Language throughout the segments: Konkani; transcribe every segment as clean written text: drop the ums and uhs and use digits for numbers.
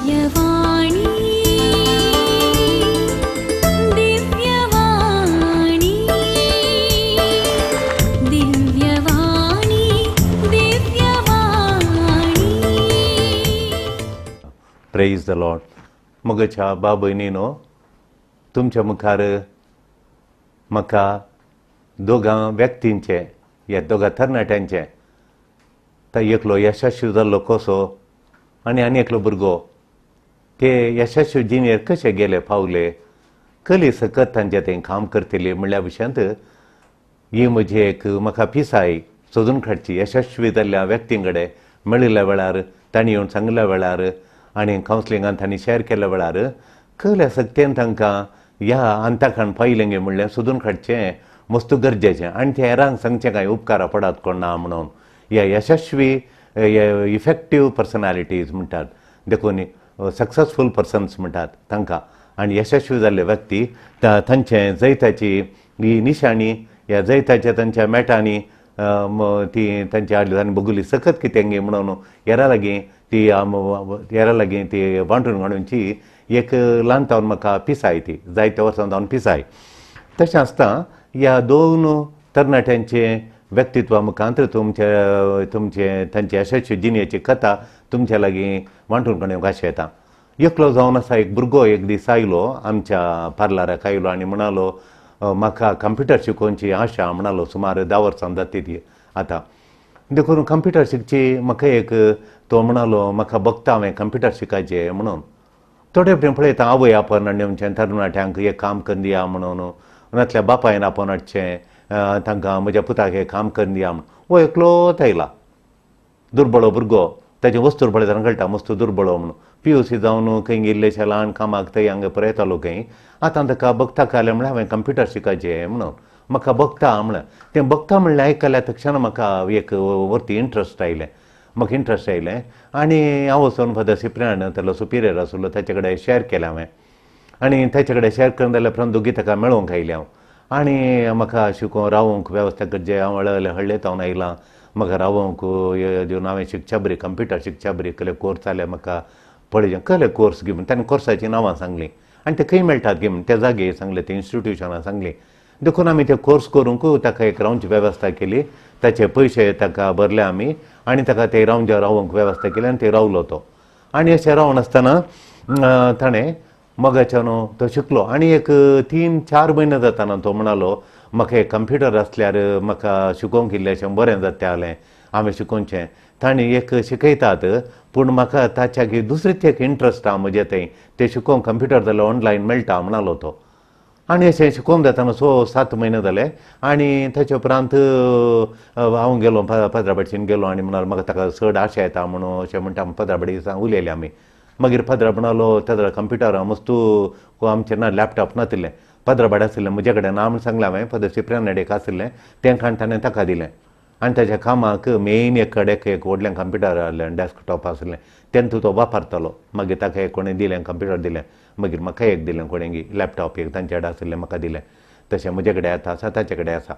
दिव्यवाणी दिव्यवाणी दिव्यवाणी दिव्यवाणी. Praise the lord. मगच्या बा भयणीनो, तुमच्या मुखार म्हाका दोगां व्यक्तींचे, ह्या दोगां तरणाट्यांचे, तो एकलो यशस्वी जाल्लो कसो आनी एकलो भुरगो, ते यशस्वी जिणेर कशे गेले पावले, कली सकत तांचे थंय काम करतली म्हणल्या विशयांत ही म्हजी एक म्हाका पिसाय सोदून काडची. यशस्वी जाल्ल्या व्यक्तीं कडेन मेळिल्ल्या वेळार, तांणी येवन सांगल्या वेळार आनी कावन्सिलिंगान तांणी शेअर केल्या वेळार कल्या सक्तेन तांकां ह्या अंताकान पायलें गे म्हणलें सोदून काडचें मस्त गरजेचें. आनी ते हेरांक सांगचें काय उपकारा पडात कोण ना म्हणून. ह्या यशस्वी इफेक्टीव पर्सनॅलिटीज म्हणटात, देखून सक्सेसफूल पर्सन्स म्हणटात तांकां. आनी यशस्वी जाल्ले व्यक्ती तांचे जैताची ही निशाणी, ह्या जैताच्या तांच्या मेटांनी ती तांच्या हाडली तांणी बगुली सकत कितें गे म्हणून हेरा लागीं ती वांटून काडूनची एक ल्हानतावन म्हाका पिसाय ती जायत्या वर्सां जावन पिसाय. तशें आसता ह्या दोन तरणाट्यांचे व्यक्तित्वा मुखांत तुमचे तांचे यशस्वी जिणेची कथा तुमच्या लागीं वांटून काडूंक आशा येता. एकलो जावन आसा एक भुरगो एक दीस आयलो आमच्या पार्लराक आयलो आनी म्हणालो म्हाका कंप्युटर शिकोवची आशा म्हणालो. सुमार 10 वर्सां जाती ती आतां. देखून कंप्युटर शिकची म्हाका एक तो म्हणालो म्हाका बगता हांवें कंप्युटर शिकायचें म्हणून. थोडे फटेन पळयता आवय आपोवन आनी आमच्या तरणाट्यांक एक काम करून दिया म्हणून, नातल्या बापायन आपोवन हाडचें तांकां म्हज्या पुताक हें काम करून दिया म्हणून. हो एकलोच आयला दुर्बळो भुरगो. ताचे वस्तूर पळयतना कळटा मस्त दुर्बळो म्हणून. PUC जावन खंय इल्लेशें ल्हान कामाक थंय हांगा पळयतालो खंय. आतां ताका बगता काले म्हणल्यार हांवें कंप्युटर शिकायचें म्हणून. म्हाका बगता म्हणलें. तें बगता म्हणलें आयकल्या तक्षण म्हाका एक वरती इंट्रस्ट आयलें. म्हाका इंट्रस्ट आयलें आनी हांव वचून फादर सिप्रियान तालो सुपिरियर आसलो ताचे कडेन शेअर केलें हांवें. आनी ताचे कडेन शेअर करून जाल्यार उपरांत दोगी ताका मेळोवंक आयलें हांव. आनी म्हाका शिकोवन रावूंक वेवस्था करचें हांव हळडे तावन आयलां. म्हाका रावूंक दिवन हांवें शिकच्या बरी कंप्युटर शिकच्या बरी कसले कोर्स जाले म्हाका पळय कसले कोर्स घेवन ताणें कोर्साचीं नांवां सांगलीं आनी ते खंय मेळटात गे म्हण त्या जागे सांगलें, ते इन्स्टिट्युशनां सांगलीं. देखून आमी ते कोर्स करूंक ताका एक रावंची वेवस्था केली. ताचे पयशे ताका भरले आमी आनी ताका ते रावूंक वेवस्था केली आनी ते रावलो तो. आनी अशें रावन आसतना ताणें मोगाच्यान तो शिकलो आनी एक 3-4 म्हयने जाताना तो म्हणालो म्हाका एक कंप्युटर आसल्यार म्हाका शिकोवंक इल्लेशें बरें जाता जालें हांवें शिकोवचें. ताणें एक शिकयतात पूण म्हाका ताच्याक दुसरेच एक इंट्रस्ट आहा म्हजें थंय तें शिकोवंक कंप्युटर जाल्यार ऑनलायन मेळटा म्हणालो तो. आनी अशें शिकोवंक जाताना 6-7 म्हयने जाले आनी ताचे उपरांत हांव गेलो पदराबडशीन गेलो आनी म्हणालो म्हाका ताका चड आशा येता म्हणून अशें म्हणटा. पदराबडी उलयले आमी. मागीर पदरा म्हणालो तेदरा कंप्युटरा मस्तू आमचें ना लॅपटॉप नासलें, पदराबड आसलें म्हजे कडेन ना म्हूण सांगलें हांवें. फादर सिप्रियान एक आसलें तें ताणें ताका दिलें आनी ताच्या कामाक मेन एक कडेक एक व्हडलें कंप्युटर आहलें, डॅस्कटॉप आसलें तेन्ना तो वापरतालो. मागीर ताका एक कोणें दिलें कंप्युटर दिलें. मागीर म्हाका एक दिलें कोणें लॅपटॉप एक तांचे कडेन आसलें म्हाका दिलें. तशें म्हजे कडेन आतां आसा ताचे कडेन आसा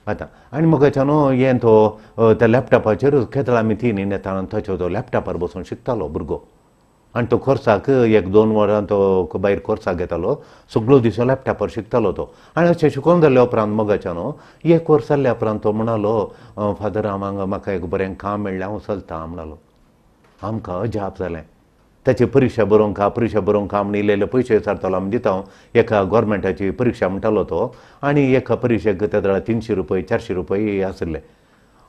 आतां. आनी म्हाकाच्यान हें तो त्या लॅपटॉपाचेरूच केदळ आमी 3 येताना थंयचो तो लॅपटॉपार बसून शिकतालो भुरगो. आनी तो कोर्साक 1-2 वरां तो भायर कोर्साक घेतालो. सगळो दीस लॅपटॉपार शिकतालो तो. आनी अशें शिकोवन जाल्या उपरांत मोगाच्यान एक वर्स जाल्ल्या उपरांत तो म्हणालो फादर हांगा म्हाका एक बरें काम मेळ्ळें हांव चलतां म्हणलो. आमकां अजाप जालें. ताची परिक्षा बरोवंक म्हण इल्ले पयशे विचारतालो आमी दिता. एका गव्हर्मेंटाची परिक्षा म्हणटालो तो आनी एका परिक्षेक तेदळा 300 रुपये 400 रुपये आसले.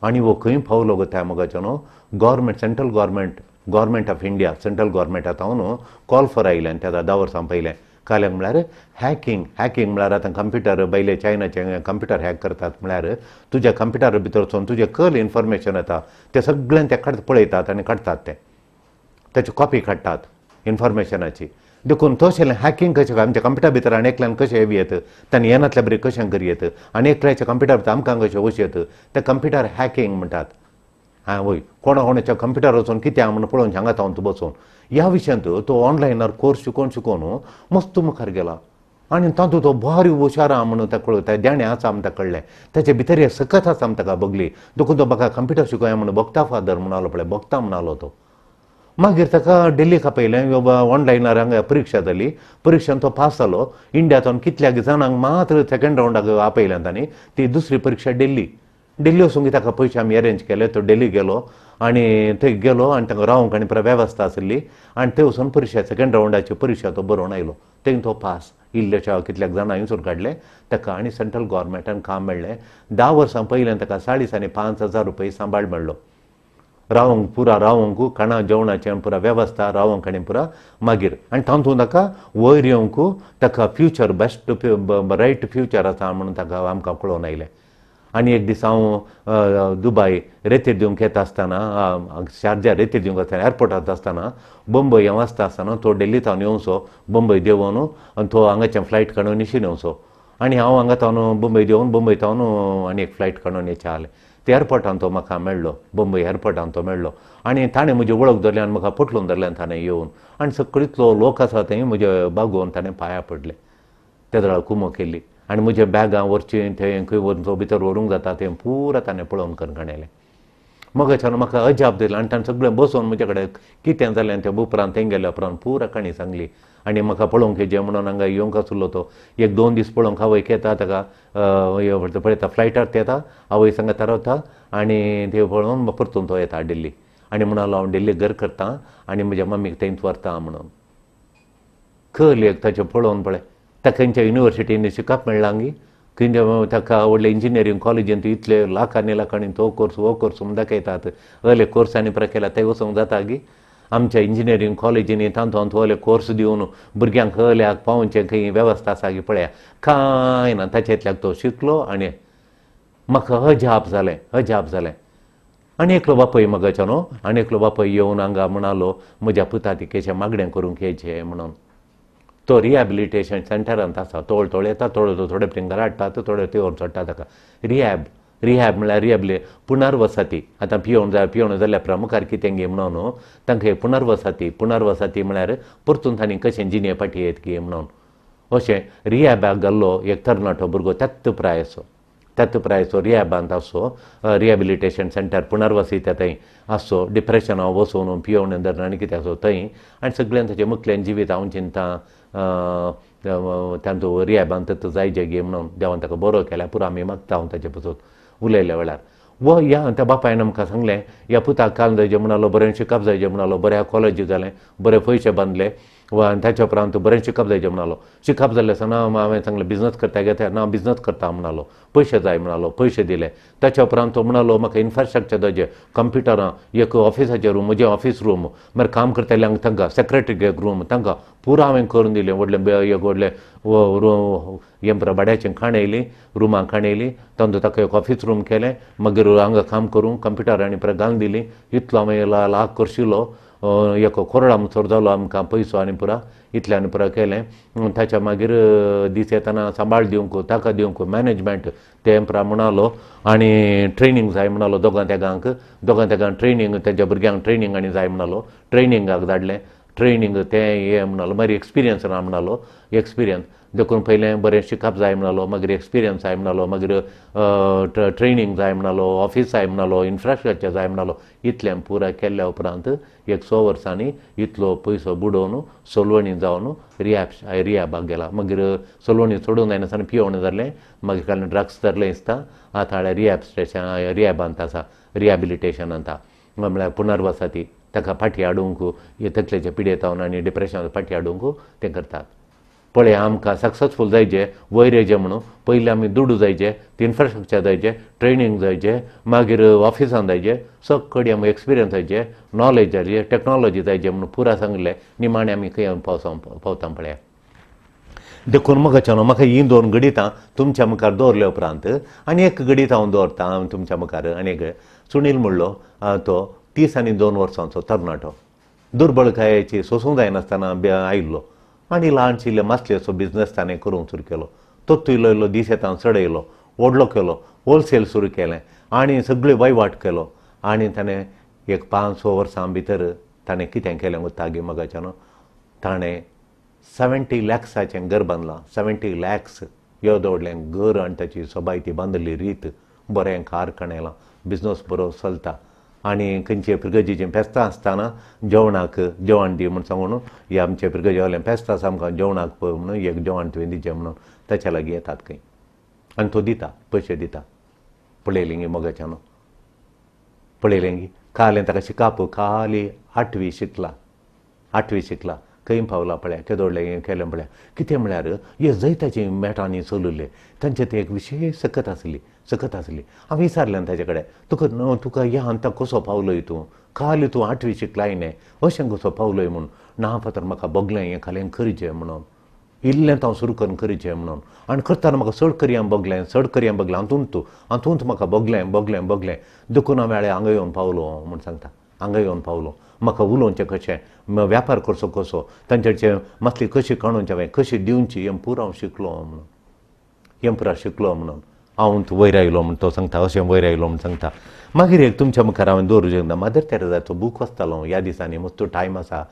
आनी हो खंय पावलो गो त्या मोगाच्यान government central government of India central गव्हर्मेंटांत कॉल फॉर आयलें तेदा 10 वर्सां पयलें. काल्याक म्हळ्यार हॅकींग म्हळ्यार आतां कंप्युटर बैले चायनाचे कंप्युटर हॅक करतात म्हळ्यार तुज्या कंप्युटरा भितर वचून तुजें कल इन्फॉर्मेशन येता तें सगळें ते पळयतात आनी काडटात. ताची कॉपी काडटात इन्फॉर्मेशनाची. देखून तशें हॅकींग कशें आमच्या कंप्युटरा भितर आनी एकल्यान कशें येवी येत तांणी येनातल्या बरें कशें करी येत आनी एकल्याच्या कंप्युटरा भितर आमकां कशें वच येत तें कंप्युटर हॅकींग म्हणटात. वय कोणाच्या कंप्युटर वचून कितें म्हणून पळोवन सांगात हांव तूं बसून ह्या विशयांत तो ऑनलायनार कोर्स शिकोवन मस्त मुखार गेला. आनी तातूंत तो भारी हुशार आहा म्हणून ताका कळटा, देणे आसा म्हण ताका कळ्ळें. ताचे भितर हे सकत आसा म्हण ताका बगली. देखून तो म्हाका कंप्युटर शिकोवया म्हणून बगता फादर म्हणालो पळय, बगता म्हणालो तो. मागीर ताका दिल्लीक आपयलें ऑनलायनार हांगा परिक्षा जाली परिक्षान तो पास जालो इंडियातून कितल्याक जाणांक मात्र सेकंड रावंडाक आपयल्यात तांणी ती दुसरी परिक्षा दिल्ली वचूंक ताका पयशे आमी अरेंज केले तो दिल्ली गेलो आनी थंय गेलो आनी ताका रावंक आनी परत वेवस्था आसली आनी थंय वचून परिक्षा सेकंड रावंडाची परिक्षा तो बरोवन आयलो थंय तो पास इल्लेशा कितल्याक जाणां हांगसून काडले ताका आनी सेंट्रल गव्हर्मेंटान काम मेळ्ळें 10 वर्सां पयल्यान ताका 5,500 रुपया सांबाळ मेळ्ळो रावंक पुरा रावंक खाणा जेवणाचें पुरा वेवस्था रावंक आनी पुरा मागीर आनी तातूंत ताका वयर येवंक ताका फ्युचर बेस्ट रायट फ्युचर आसा म्हणून ताका आमकां कळोवन आयलें आनी एक दीस हांव दुबय रेतीर दिवंक येता आसतना शारजा रेतीर दिवंक आसतना एअरपोर्टांत आसतना बंबय हांव आसता आसतना तो दिल्लींतल्यान येवचो बंबय देंवन आनी तो हांगाच्यान फ्लायट काडून निशीन येवचो आनी हांव हांगा तावन बंबय देंवन बंबय तावन आनी एक फ्लायट काडून येचें जालें त्या एअरपोर्टान तो म्हाका मेळ्ळो बंबय एअरपोर्टान तो मेळ्ळो आनी ताणें म्हजी वळख धरली आनी म्हाका पटलून धरलें ताणें येवन आनी सगळींतलो लोक आसा थंय म्हजे बागोवन ताणें पांयां पडले त्या दळा कुमो केली आनी म्हजे बॅगां व्हरची थंय खंय व्हरून भितर व्हरूंक जाता तें पुरा ताणें पळोवन कणकणयलें मगाच्यान म्हाका अजाप दिलें आनी ताणें सगळें बसोवन म्हजे कडेन कितें जालें तें उपरांत थंय गेल्या उपरांत पुरा काणी सांगली आनी म्हाका पळोवंक येजें म्हणून हांगा येवंक आसलो तो 1-2 दीस पळोवंक आवय येता ताका पळयता फ्लायटार येता आवय सांगता रावता आनी ते पळोवन परतून तो येता दिल्ली आनी म्हणून हांव दिल्ली घर करतां आनी म्हज्या मम्मीक थंयच व्हरतां म्हणून खंय एक ताचें पळोवन पळय ताका खंयच्या युनिवर्सिटीन शिकप मेळ्ळां गी खंय ताका व्हडले इंजिनियरींग कॉलेजींत इतले लाखांनी लाखांनी तो कोर्स हो कोर्स म्हूण दाखयतात अहले कोर्सांनी परत केला थंय वचूंक जाता गी आमच्या इंजिनियरींग कॉलेजींनी तांतून अहले कोर्स दिवन भुरग्यांक अहल्याक पावोवचें खंय वेवस्था आसा गी पळया कांय ना ताचेंतल्याक तो शिकलो आनी म्हाका अजाप जालें आनी एकलो बापय म्हागाच्यानो आनी एकलो बापय येवन हांगा म्हणालो म्हज्या पुतातिकेचें मागणें करूंक येचें म्हणून तो रिहॅबिलिटेशन सेंटरांत आसा तोळ येता थोडे फिंगर हाडटात थोडे तेवर चडटा ताका रिहॅब म्हळ्यार पुनर्वसती आतां पियोन जाल्यार उपरांत मुखार कितें गे म्हणून तांकां पुनर्वसती म्हळ्यार परतून तांणी कशें जिने फाटी येत गे म्हणून अशें रिहॅबाक गेल्लो एक तरणाटो भुरगो त्याच प्रायसो रिहॅबांत आसो रिहॅबिलिटेशन सेंटर पुनर्वसीत थंय आसो डिप्रेशनांत वचून पियोन धरून आनी कितें आसो थंय आनी सगळ्यांक ताचें मुखलें जिवीत हांव चिंतां तांतूं रिहॅबांत जायचे गे म्हणून देवान ताका बरो केल्या पुरो आमी मागता हांव ताचे पसून उलयल्या वेळार त्या बापायन आमकां सांगलें ह्या पुताक काल जायचें म्हणलो बरें शिकप जायचें म्हणलो बऱ्या कॉलेजी जालें बरे पयशे बांदले आनी ताच्या उपरांत बरें शिकप जायचें म्हणलो शिकप जालें आसतना हांवें सांगलें बिजनस करता गे ना बिजनस करता म्हणलो पयशे जाय म्हणलो पयशे दिले ताच्या उपरांत तो म्हणलो म्हाका इन्फ्रास्ट्रक्चर जायचें कंप्युटरां एक ऑफिसाचें रूम म्हजें ऑफिस रूम मागीर काम करतल्यांक तांकां सेक्रेटरी एक रूम तांकां पुरो हांवें करून दिलें व्हडलें हें भाड्याचें खाण रुमां खाण तातूंत ताका एक ऑफिस रूम केलें मागीर हांगा काम करूं कंप्युटरांनी परत घालून दिली इतलो हांवें लाख करशिल्लो एक कोरडा मुसोर जालो आमकां पयसो आनी पुरा इतल्यान पुरा केलें ताच्या मागीर दीस येताना सांबाळ दिवंक ताका दिवंक मॅनेजमेंट तें पुरा म्हणलो आनी ट्रेनींग जाय म्हणलो दोगां तेगांक ट्रेनींग तेंच्या भुरग्यांक ट्रेनींग आनी जाय म्हणलो ट्रेनींगाक धाडलें ट्रेनींग तें हें म्हणलो मागीर एक्सपिरियन्स ना म्हणलो एक्सपिरियन्स देखून पयलें बरें शिकप जाय म्हणलो मागीर एक्सपिरियन्स जाय म्हणलो मागीर ट्रेनींग जाय म्हणलो ऑफिस जाय म्हणलो इन्फ्रास्ट्रक्चर जाय म्हणलो इतलें पुरा केल्ल्या उपरांत 100 वर्सांनी इतलो पयसो बुडोवन सोलवणी जावन रिहॅबाक गेला मागीर सोलवणी सोडून जायनासतना पियोन जालें मागीर काल ड्रग्स धरलें दिसता आतां हाळ्यार रिहॅबांत आसा रिहॅबिलिटेशनांत म्हळ्यार पुनर्वसती ताका फाटी हाडूंक तकलेचे पिडेतावन आनी डिप्रेशनांत फाटी हाडूंक तें करतात पळय आमकां सक्सेसफूल जायचें वयर येचें म्हणून पयलीं आमी दुडू जायचें इन्फ्रास्ट्रक्चर जायचें ट्रेनींग जायचें मागीर ऑफिसान जायचें सकडी आमकां एक्सपिरियन्स जायचें नॉलेज जायचें टॅक्नॉलॉजी जायचें म्हणून पुरा सांगलें निमाणें आमी खंय पावता पळया देखून म्हाका हीं 2 गणितां तुमच्या मुखार दवरल्या उपरांत आनी एक गणीत हांव दवरतां तुमच्या मुखार आनी एक सुनील म्हणलो तो 30 आनी 2 वर्सांचो तरणाटो दुर्बळकायेची सोसूंक जायनासतना आयिल्लो आनी ल्हानशिल्ले मासले असो बिझनस ताणें करूंक सुरू केलो तो इल्लो दीस येता चडयलो व्हडलो केलो होलसेल सुरू केलें आनी सगळी वयवाट केलो आनी ताणें एक 5-6 वर्सां भितर ताणें कितें केलें वता गे मगाच्यान ताणें 70 लॅक्साचें घर बांदलां 70 लॅक्स येद व्हडलें घर आनी ताची सोबाय ती बांदली रीत बरें कारखान्यालां बिझनस बरो चलता आनी खंयचे पिरगजीचें फेस्तां आसतना जेवणाक जेवण दी म्हूण सांगून हे आमचे पिरगजेवालें फेस्त आसा आमकां जेवणाक पळय म्हणून एक जेवण तुवें दिचें म्हणून ताच्या लागीं येतात खंय आनी तो दिता पयशे दिता. पळयलें गी मोगाच्यान पळयलें गी खालें ताका शिकाप खाली 8वी शिकला खंय पावला पळय केदोडलें केलें पळय कितें म्हळ्यार हे जैताची मेटांनी चलुल्ले तांचे ते एक विशेश सकत आसली हांवें विचारलें ताचे कडेन तुका ह्या अंताक कसो पावलोय तूं खाली तूं 8वी शिकलाय न्ही अशें कसो पावलोय म्हणून ना फातर म्हाका बगलें हें खालें करिचें म्हणून इल्लें हांव सुरू करून करिचें म्हणून आनी करतना म्हाका चड करया बगलें हातूंत म्हाका बगलें देखून हांवें हांगा येवन पावलो म्हूण सांगता. हांगा येवन पावलो म्हाका उलोवचें कशें व्यापार करचो कसो तांचेरचें मातली कशी काडूंची हांवें कशी दिवची हें पुरो हांव शिकलो म्हणून हांव वयर आयलो म्हूण तो सांगता अशें वयर आयलो म्हूण सांगता. मागीर एक तुमच्या मुखार हांवें दवरूंक ना मदर तेरेसाचो बूक वाचतालो ह्या दिसांनी मस्तो टायम आसा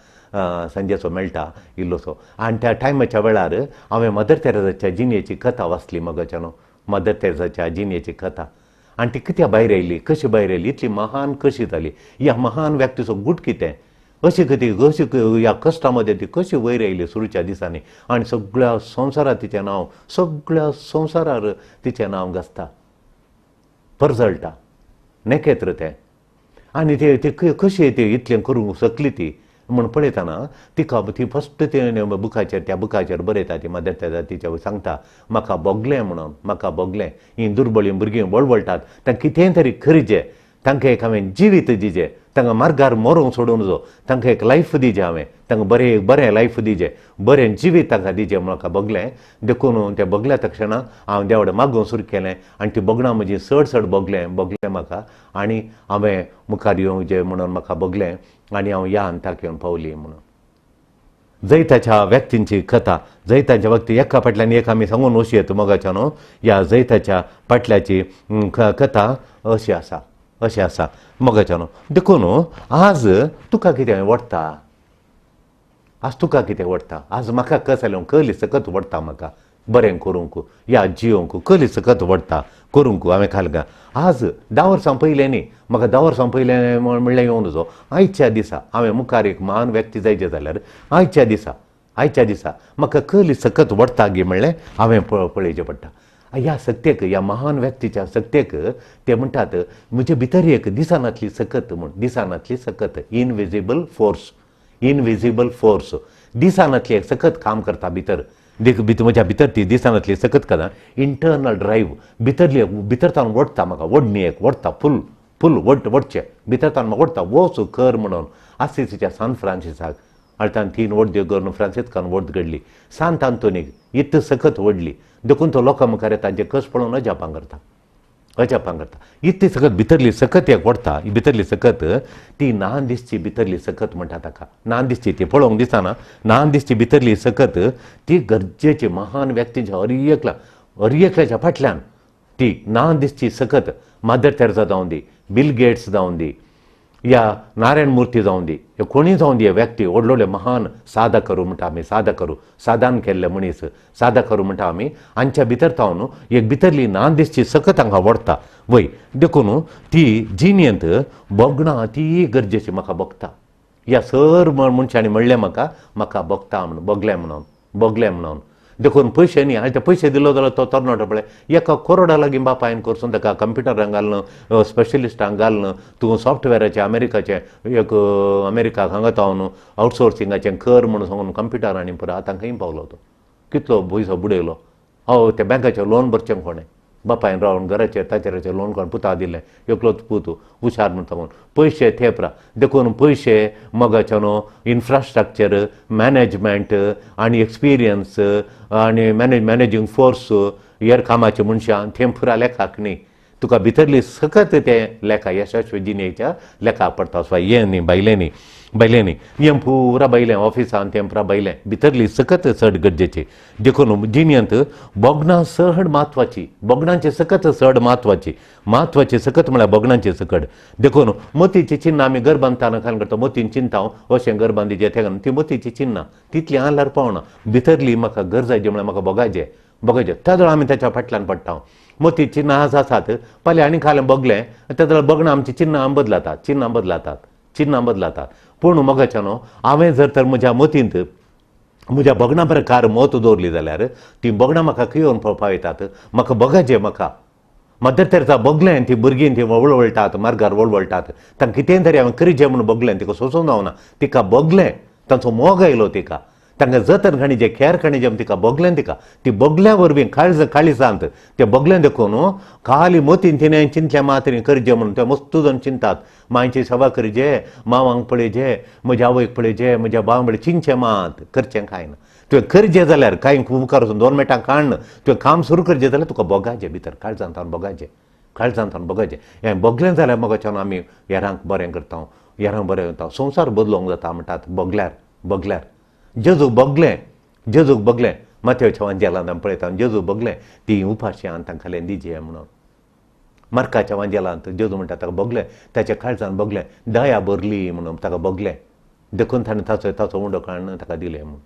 संजेचो मेळटा इल्लोसो आनी त्या टायमाच्या वेळार हांवें मदर तेरेसाच्या जिणेची कथा वाचली मोगाच्यान मदर तेरेसाच्या जिणेची कथा आनी ती कित्या भायर येयली कशी भायर येयली इतली महान कशी जाली ह्या महान व्यक्तीचो गूट कितें अशी ह्या कश्टा मदें ती कशी वयर येयली सुरूच्या दिसांनी आनी सगळ्या संवसारार तिचें नांव सगळ्या संवसारार तिचें नांव गाजता परजळटा नेकेत्र तें आनी ती कशी ती इतलें करूंक शकली ती म्हूण पळयतना ती फस्ट ते बुकाचेर त्या बुकाचेर बरयता ती मदर तेरेसा तिच्या सांगता म्हाका बगलें हीं दुर्बळीं भुरगीं वळवळटात तांकां कितें तरी करचें तांकां एक हांवें जिवीत दिचें तांकां मार्गार मरूंक सोडून जो तांकां एक लायफ दिचें हांवें तांकां बरें लायफ दिचें बरें जिवीत तांकां दिचें म्हाका बगलें देखून तें बगल्या तक्षणां हांव देवाडे मागूंक सुरू केलें आनी ती बगणां म्हजी चड बगलें म्हाका आनी हांवें मुखार येवचें म्हणून म्हाका बगलें आनी हांव ह्या अंताक येवन पावली म्हणून जैताच्या व्यक्तींची कथा जैताच्या व्यक्ती एका फाटल्यान एक आमी सांगून वची येता मोगाच्यान ह्या जैताच्या फाटल्याची कथा अशी आसा मोगाच्यान देखून आज तुका कितें वडटा आज म्हाका कस जालें कली सकत वडटा म्हाका बरें करूंक या जियोंक कली सकत वडटा करूंक हांवें खालगा आज 10 वर्सां पयलें न्ही म्हाका 10 वर्सां पयलें म्हणलें येवन नजो आयच्या दिसा हांवें मुखार एक महान व्यक्ती जायचें जाल्यार आयच्या दिसा म्हाका कली सकत वडटा गे म्हणलें हांवें पळयचें पडटा. ह्या सक्तेक ह्या महान व्यक्तीच्या सक्तेक ते म्हणटात म्हजे भितर एक दिसानातली सकत इनविजिबल फोर्स दिसानातली एक सकत काम करता भितर म्हज्या भितर ती दिसानातली सकत कदा इंटरनल ड्रायव्ह भितरतान वडटा म्हाका वडणी एक वडटा फूल वडचें भितरतान म्हाका वडटा वच कर म्हणून आसिसीच्या सान फ्रांसिसाक आनी 3 वडद्यो करून फ्रांसिस्कान वड घडली सांत आंतोनीक इत्त सकत वडली देखून तो लोकां मुखार तांचे कस पळोवन अजापां करता इतली सकत भितरली सकत एक वडटा भितरली सकत ती नान दिसची भितरली सकत म्हणटा ताका नान दिसची ती पळोवंक दिसना नान दिसची भितरली सकत ती गरजेची महान व्यक्तीच्या अर्येकल्याच्या फाटल्यान ती नान दिसची सकत मदर तेरेसा जावं दी बिल गेट्स जावं दी या नारायण मुर्ती जावं दी हे कोणी जावं दी व्यक्ती व्हडले महान साधकरू म्हणटा आमी सादान केल्ले मनीस साधकरू म्हणटा आमी हांच्या भितर तावन एक भितरली नान दिसची सकत हांगा वडटा वय देखून ती जिणेंत बगणां ती गरजेची म्हाका बगता ह्या सर मनशांनी म्हणलें म्हाका बगता म्हणून बगलें म्हणून देखून पयशे न्ही हांवें ते पयशे दिलो जाल्यार तो तरणाटो पळय एका करोडा लागीं बापायन करसून ताका कंप्युटरांक घालून स्पेशलिस्टांक घालून तूं सॉफ्टवॅराचें अमेरिकाक हांगा तावन आउटसोर्सिंगाचें कर म्हणून सांगून कंप्युटरांनी पुरो आतां खंय पावलो तो कितलो पयसो बुडयलो ते बँकाचें लोन भरचें कोणें बापायन रावन घराचेर ताचेराचेर लोन काडून पुता दिलें एकलोच पूत हुशार म्हूण सांगून पयशे थेपरा देखून पयशे मोगाच्यान इन्फ्रास्ट्रक्चर मॅनेजमेंट आनी एक्सपिरियन्स आनी मॅनेजींग फोर्स हेर कामाच्या मनशां थें पुरा लेखाक न्ही तुका भितरली सकत ते लेखा यशस्वी जिणेच्या लेखाक पडटा सो हें न्ही बैलें न्ही हें पुरा बैलें ऑफिसान तें पुरा बैलें भितरली सकत चड गरजेची देखून जिणेंत बगणां चड म्हत्वाची बगणांची सकत चड म्हत्वाची सकत म्हळ्यार बगणांची सकट देखून मोतीची चिन्नां आमी घर बांदतना घालून करता मोतीन चिंता अशें घर बांदिचें तें ती मोतीची चिन्नां तितली आल्यार पावना भितरली म्हाका घर जायचें म्हळ्यार म्हाका बगायचें बघायचे त्या आमी त्याच्या फाटल्यान पडटा मोती चिन्ह आसात पहिले आनी खालें बगलें त्या बघणं आमची चिन्हां बदलातात पूण मगाच्या न्हू हांवें जर तर म्हज्या मतींत म्हज्या बगणा प्रकार मत दवरली जाल्यार ती बगणां म्हाका खंय येवन पावयतात म्हाका बगाचें म्हाका मदर तेरेसा बगलें ती भुरगीं ती वळवळटात मार्गार वळवळटात तांकां कितें तरी हांवें करीचें म्हणून बगलें तिका सोंसूंक जावना तिका बगलें तांचो मोग आयलो तिका तांकां जतन खणिचें खेर खणिचें तिका बगलें तिका ती बगल्या वरवीं काळिजांत ते बगलें देखून खाली मोतीन तिणें चिंतल्या मातरी करचें म्हणून ते मस्तू जावन चिंतात मांयची सेवा करचें मांवांक पळयचें म्हज्या आवयक पळयचें म्हज्या भावांक पळय चिंतचें मात करचें कांय ना तुवें करचें जाल्यार कांय मुखार वचून 2 मिनटां काडन तुवें काम सुरू करचें जाल्यार तुका बगाचें भितर काळजांत बगाचें हें बगलें जाल्यार मगाच्यान आमी हेरांक बरें करता संवसार बदलोवंक जाता म्हणटात बगल्यार जेजूक बगलें माथ्याच्या वांजेलांत आमी पळयता जेजू बगलें ती उपाशी आनी तांकां खालें दिजे म्हणून मार्काच्या वांजेलांत जेजू म्हणटा ताका बगलें ताच्या काळजांत बगलें दया भरली म्हणून ताका बगलें देखून ताणें ताचो उंडो काडून ताका दिलें म्हणून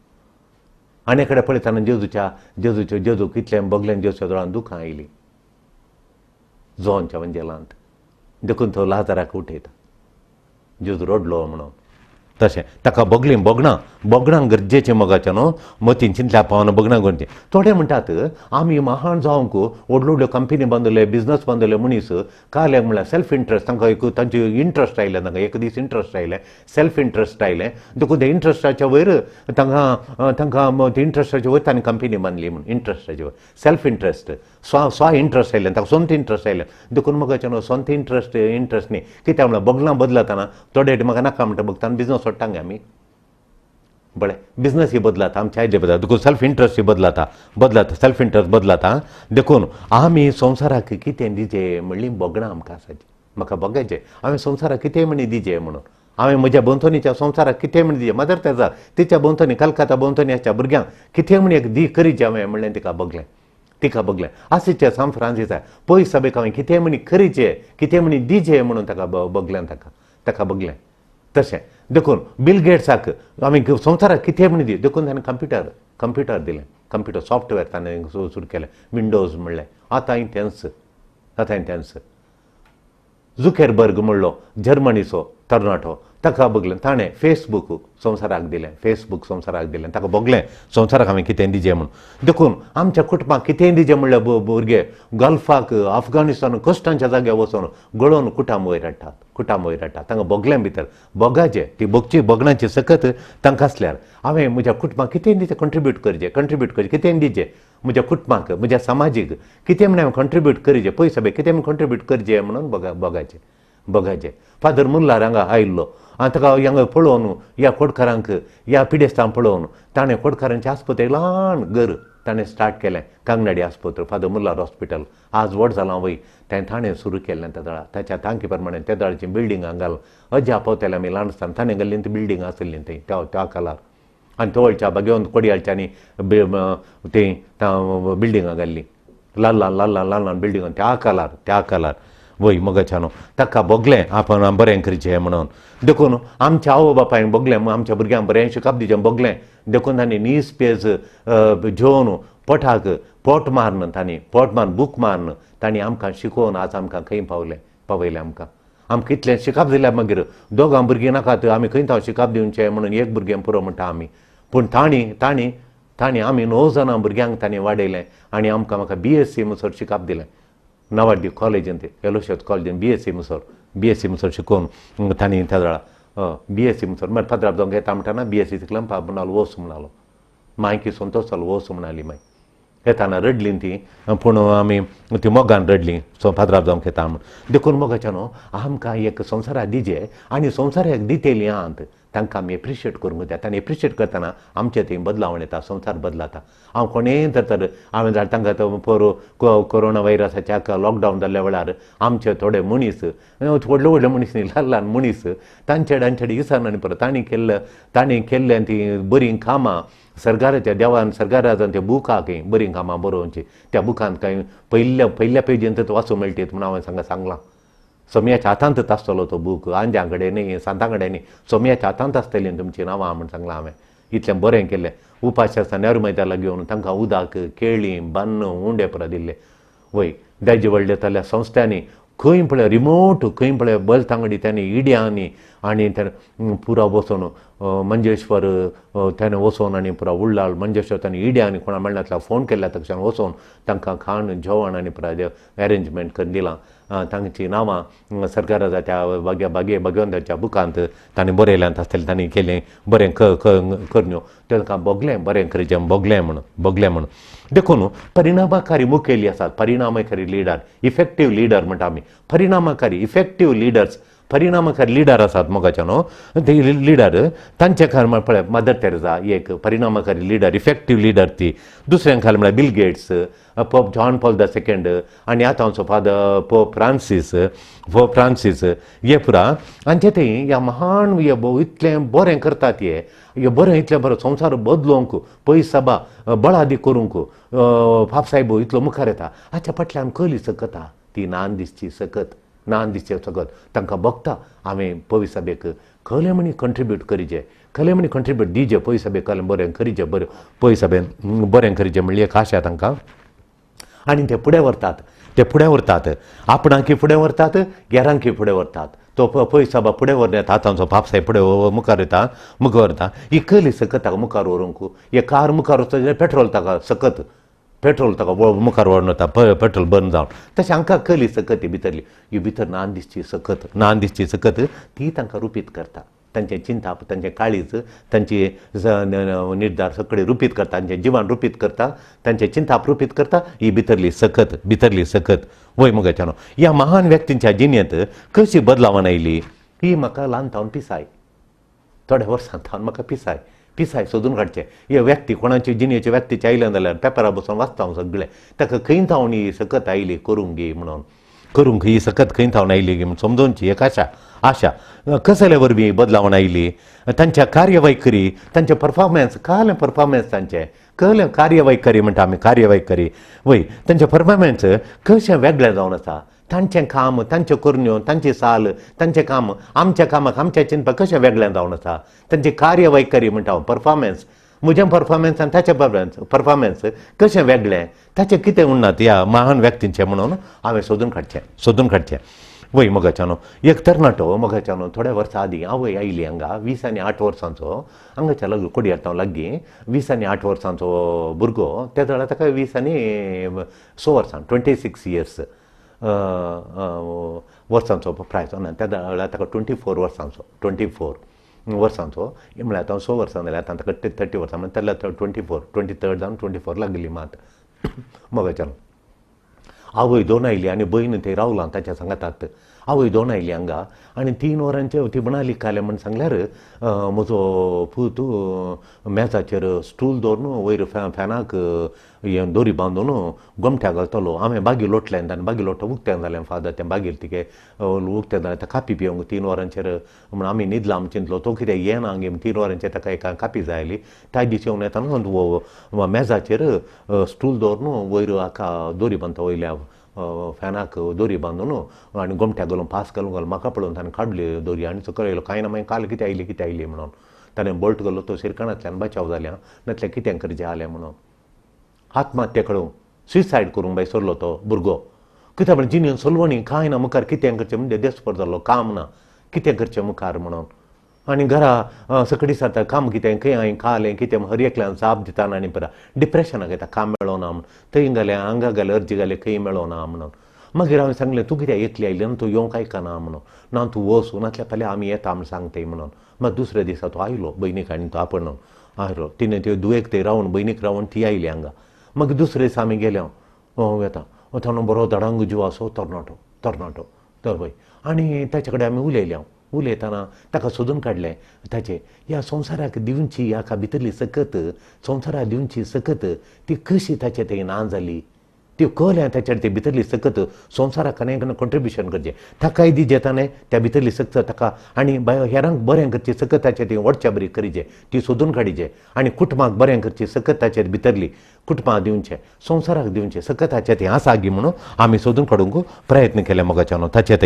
आनी कडेन पळयतना जेजू कितलें बगलें जेजूच्या दोळ्यांत दुखां आयलीं जोनच्या वांजेलांत देखून तो लाजाराक उठयता जेजू रडलो म्हणून तशें ताका बगणां गरजेचें मोगाचें न्हू मतीन चिंतल्या पावना बगणां गरजेचें थोडे म्हणटात आमी महान जावंक व्हडल्यो व्हडल्यो कंपनी बांदले बिजनस बांदले मनीस काल्याक म्हणल्यार सेल्फ इंट्रस्ट तांकां एक तांचे इंट्रस्ट आयलें तांकां एक दीस इंट्रस्ट आयलें सेल्फ इंट्रस्ट आयलें देखून ते इंट्रस्टाच्या वयर तांकां इंट्रस्टाच्या वयर तांणी कंपनी बांदली म्हूण इंट्रस्टाच्या वयर सेल्फ इंट्रस्ट स्वा इंट्रस्ट आयलें ताका सोंत इंट्रस्ट आयलें देखून म्हाका न्हू सोंत इंट्रस्ट न्ही कित्याक म्हणल्यार बगलां बदलतना थोडे म्हाका नाका म्हणटा बगता बिजनस सोडटा गे आमी बरें बिजनस ही बदलाता आमचे आयडिया बदलता देखून सेल्फ इंट्रस्ट ही बदलाता सेल्फ इंट्रस्ट बदलाता देखून आमी संवसाराक कितें दिजें म्हणली बगणां आमकां आसाची म्हाका बगायचें हांवें संवसाराक कितें म्हणी दिजें म्हणून हांवें म्हज्या भोंवतणीच्या संवसाराक कितें म्हण दिजें मदर तेजा तिच्या भोंवतणी कलकत्ता भोंवतणी आसच्या भुरग्यांक कितें म्हण एक दी करीचें हांवें म्हणलें तिका बगलें आसीचें सान फ्रांसीस पयस सभेक हांवें कितें म्हणी करीचें कितें म्हणी दिजें म्हणून ताका बगलें ताका बगलें तशें देखून बिल गेट्साक आमी संवसाराक कितें म्हण दी देखून ताणें कंप्युटर दिलें कंप्युटर सॉफ्टवेअर ताणें सुरू केलें विंडोज म्हणलें आतां थँस झुकेरबर्ग म्हणलो जर्मनीचो तरणाटो ताका बगलें ताणें फेसबूक संवसाराक दिलें ताका बगलें संवसाराक हांवें कितें दिजें म्हणून देखून आमच्या कुटुंबाक कितें दिजें म्हणल्यार भुरगे गल्फाक अफगानिस्तान कश्टांच्या जाग्यार वचून गळोवन कुटाम वयर हाडटात तांकां बगलें भितर बगाचें ती बगणाची सकत तांकां आसल्यार हांवें म्हज्या कुटुंबाक कितें दिजें कंट्रिब्यूट करचें कितें दिजें म्हज्या कुटुंबाक म्हज्या समाजीक कितें म्हण हांवें कंट्रिब्यूट करचें पयस सभेक कितें म्हण कंट्रिब्यूट करचें म्हणून बगाचें फादर मुल्लार हांगा आयिल्लो आनी ताका हांगा पळोवन ह्या कोडकारांक ह्या पिडेस्तान पळोवन ताणें कोडकारांचें आस्पत्रे ल्हान घर ताणें स्टार्ट केलें कांगनाडी आस्पत्र फादर मुल्लार हॉस्पिटल आज व्हड जालां वय ताणें सुरू केल्लें त्या दळा ताच्या तांकी प्रमाणे त्या दळाची बिल्डिंगां घाल अज्या पावताले आमी ल्हान आसतना ताणें घाल्ली ती बिल्डिंग आसली त्या कालार आनी तवळच्या बागेवन कोडयाळच्यांनी ती बिल्डिंगां घाल्ली ल्हान बिल्डिंगां त्या कालार वय मगाच्यान ताका बगलें आपण बरें करचें म्हणून देखून आमच्या आवय बापायन बगलें आमच्या भुरग्यांक बरें शिकप दिचें बगलें देखून तांणी नीस पेज जेवन पोटाक पोट मारून बूक मारून तांणी आमकां शिकोवन आज आमकां खंय पावयलें आमकां कितलें शिकप दिल्यार मागीर दोगां भुरगीं नाकात आमी खंय तांव शिकप दिवचें म्हणून एक भुरगें पुरो म्हणटा आमी पूण तांणी आमी 9 जाणां भुरग्यांक तांणी वाडयलें आनी म्हाका BSc म्हणसर शिकप दिलें नवाड्डी कॉलेजीन फेलोशिप कॉलेजीन BSc म्हणसर शिकोवन तांणी त्या वेळा BSc म्हणसर मागीर फादराब जावंक येता म्हणटाना BSc शिकलें म्हणलो वोस म्हणलो मायकी संतोश जालो वोस म्हणली मागीर येताना रडलीं ती पूण आमी ती मोगान रडलीं फादराब जावंक येता म्हूण देखून मोगाच्या न्हू आमकां एक संवसाराक दिजें आनी संवसाराक दितेली आंत तांकां आमी एप्रिशिएट करूंक जाय आनी एप्रिशिएट करतना आमचे थंय बदलावण येता संवसार बदलाता हांव कोणेंय तर हांवें जाल्यार तांकां तो कोरोना वायरसाच्या लॉकडावन जाल्ल्या वेळार आमचे थोडे मनीस व्हडले मनीस न्ही ल्हान मनीस तांचे इसरनांनी परत तांणी केल्लें ती बरीं कामां सरकाराच्या देवान सरकारान त्या बुकाक बरीं कामां बरोवची त्या बुकांत कांय पयल्या पेजींत वाचूंक मेळटात म्हणून हांवें सांगलां सोम्याच्या हातांतच आसतलो तो बूक आंज्या कडेन न्ही सांता कडेन न्ही सोम्याच्या हातांत आसतलीं तुमचीं नांवां म्हूण सांगलां हांवें इतलें बरें केलें. उपास आसता नेहरू मैदाला घेवन तांकां उदक केळीं बान्न उंडे पुरा दिल्ले. वय दायजे व्हडले तल्या संस्थांनी खंय पळय रिमोट खंय पळय बलतांगडी त्यांनी इड्यांनी आनी पुरा वचून मंजेश्वर त्याने वचून आनी पुरा उरलाल मंजेश्वर तांणी इड्यांनी कोणा मेळनातल्या फोन केल्या तशें वचून तांकां खाण जेवण आनी पुरा अरेंजमेंट करून दिलां. तांची नांवां सरकाराच्या त्या भगवंताच्या बुकांत तांणी बरयल्यांत आसतलें तांणी केलें बरें करण्यो तांकां बरें करीचें बोगलें म्हणून देखून परिणामकारी मुखेली आसात. परिणामकारी लिडर इफेक्टीव लिडर म्हणटा आमी. परिणामकारी इफेक्टीव लिडर्स परिणामकारी लिडर आसात मोगाच्या न्हू. ते लिडर तांचे खाल पळय मदर तेरेसा एक परिणामकारी लिडर इफेक्टीव लिडर ती. दुसऱ्यां खाल म्हळ्यार Bill Gates pope John Paul II आनी आतांचो फादर पोप फ्रांसीस हे पुरा आनी ते ह्या महान इतलें बरें करतात हे बरें इतलें बरें संवसार बदलोवंक पयस सभा बळादी करूंक पाप साहेब इतलो मुखार येता. हाच्या फाटल्यान कली सकता ती नान दिसची सकत तांकां बगता हांवें पयस सभेक खलें म्हणी कंट्रिब्यूट करिचें खलें म्हणी कंट्रिब्यूट दिचें पयस सभेक खलें बरें करिचें बरें पयस सभेन बरें करिचें म्हणली एक आशा तांकां. आनी ते फुडें व्हरतात आपणाकी फुडें व्हरतात गेरांकी फुडें व्हरतात. तो पयस सभा फुडें व्हरून येता तांचो पापसाहेब फुडें मुखार येता मुखार व्हरता. ही कली सकत ताका मुखार व्हरूंक हे कार मुखार वचता जाल्यार पेट्रोल ताका सकत पेट्रोल ताका मुखार व्हरून वता पेट्रोल बंद जावन. तशें हांकां कली सकत ही भितरली ही भितर नान दिसची सकत ती तांकां रुपीत करता. तांचें चिंता तांचें काळीज तांची निर्धार सगळे रुपीत करता तांचें जिवन रुपीत करता तांचें चिंताप रुपीत करता ही भितरली सकत. वय मुगाच्यान ह्या महान व्यक्तींच्या जिणेंत कशी बदलावण आयली ही म्हाका ल्हान थावन पिसाय. थोड्या वर्सां थावन म्हाका पिसाय सोदून काडचें. हे व्यक्ती कोणाची जिणेचे व्यक्तीचे आयले जाल्यार पेपरार बसून वाचता हांव सगळें ताका खंय थावन ही सकत आयली करूंक गे म्हणून करूंक ही सकत खंय थावन आयली गे म्हणून समजोवची एक आशा कसले वरवीं बदलावण आयली. तांच्या कार्यवैखरी तांचे परफॉर्मन्स तांचें कळ्ळें कार्यवैखरी म्हणटा आमी कार्यवैखरी वय तांचें परफॉर्मन्स कशें वेगळें जावन आसा. तांचें काम तांच्यो करण्यो तांची साल तांचें काम आमच्या कामाक आमच्या चिंतपाक कशें वेगळें जावन आसा. तांची कार्यवैखरी म्हणटा हांव परफॉर्मन्स म्हजें परफॉर्मन्स आनी ताचें परफॉर्मन्स कशें वेगळें ताचें कितें उरनात ह्या महान व्यक्तींचें म्हणून हांवें सोदून काडचें. वय मोगाच्यानो एक तरणाटो मोगाच्यानो थोड्या वर्सां आदीं आवय आयली हांगा 20 आनी 8 वर्सांचो हांगाच्या कोडयार लागीं 20 आनी 8 वर्सांचो भुरगो त्या वेळार ताका 20 आनी 6 वर्सां 26 इयर्स वर्सांचो प्रायस त्या वेळार ताका 24 वर्सांचो म्हळ्यार आतां 6 वर्सां जाल्यार आतां ताका 30 वर्सां म्हणल्यार त्याला 23 जावन 24 लागली मात मोगाच्यानो. आवय 2 आयली आनी भयण थंय रावलां ताच्या सांगातात. आवय 2 आयली हांगा आनी 3 वरांचे ती बनाली काले म्हण सांगल्यार म्हजो पूत मेजाचेर स्टूल दवरून वयर फॅनाक हें दोरी बांदून गोमट्या घालतलो. हांवें बागी लोटलें आनी बागी लोट उक्तें जालें फादर तें बागेर तिके उक्तें जालें ताका कापी पिवंक 3 वरांचेर म्हण आमी न्हिदला आमी चिंतलो तो कितें येना गे 3 वरांचेर ताका एका कापी जाय आसली. त्या दिसा येवन येताना मेजाचेर स्टूल दवरून वयर हाका दोरी बांदता वयल्या फॅनाक दोरी बांदून आनी गोमट्या घालून पास घालून म्हाका पळोवन ताणें काडली दोरी आनी सकयल येयलो कांय ना मागीर काल कितें आयली म्हणून ताणें बोल्ट घालो तो शिरकणांतल्यान बचाव जाल्या नातल्या कितें करचें जालें म्हणून आत्महत्या करूंक सुसायड करूंक बाय सरलो तो भुरगो. कित्याक म्हणून जिणेन सलवणी कांय ना मुखार कितें करचें म्हणजे देस्पर जाल्लो काम ना कितें करचें मुखार म्हणून आनी घरा सकडी दिसता काम कितें खंय हांवें खालें कितें हर एकल्यान जाप दिताना आनी पुरा डिप्रेशनाक येता काम मेळोना म्हणून थंय गेलें हांगा गेलें अर्जी घालें खंय मेळोना म्हणून. मागीर हांवें सांगलें तूं कित्याक एकली आयली ना तूं येवंक आयकना म्हणून ना तूं वच नातल्या फाल्यां आमी येता म्हूण सांगताय म्हणून. मागीर दुसऱ्या दिसा तो आयलो भयणीक आनी तो आपण आयलो तिणें त्यो दुयेक थंय रावन भयणीक रावन ती आयली हांगा. मागीर दुसरे दिसा आमी गेले येता ताणो बरो धडांग जिव असो तरणाटो तर पळय आनी ताचे कडेन आमी उलयले. उलयतना ताका सोदून काडलें ताचें ह्या संवसाराक दिवची हाका भितरली सकत संवसाराक दिवची सकत ती कशी ताचें थंय ना जाली त्यो कळ्ळें ताचेर ते भितरली सकत संवसाराक आनी कॉन्ट्रिब्युशन करचें ताकाय दिजें ताणें त्या भितरली सकत ताका आनी हेरांक बरें करचें सकत ताचेर ती वडच्या बरी करिचें ती सोदून काडिचें आनी कुटुंबाक बरें करचें सकत ताचेर भितरली कुटुंबाक दिवचें संवसाराक दिवचें सकत ताचें तें आसा गी म्हणून आमी सोदून काडूंक प्रयत्न केले मोगाच्यान ताचे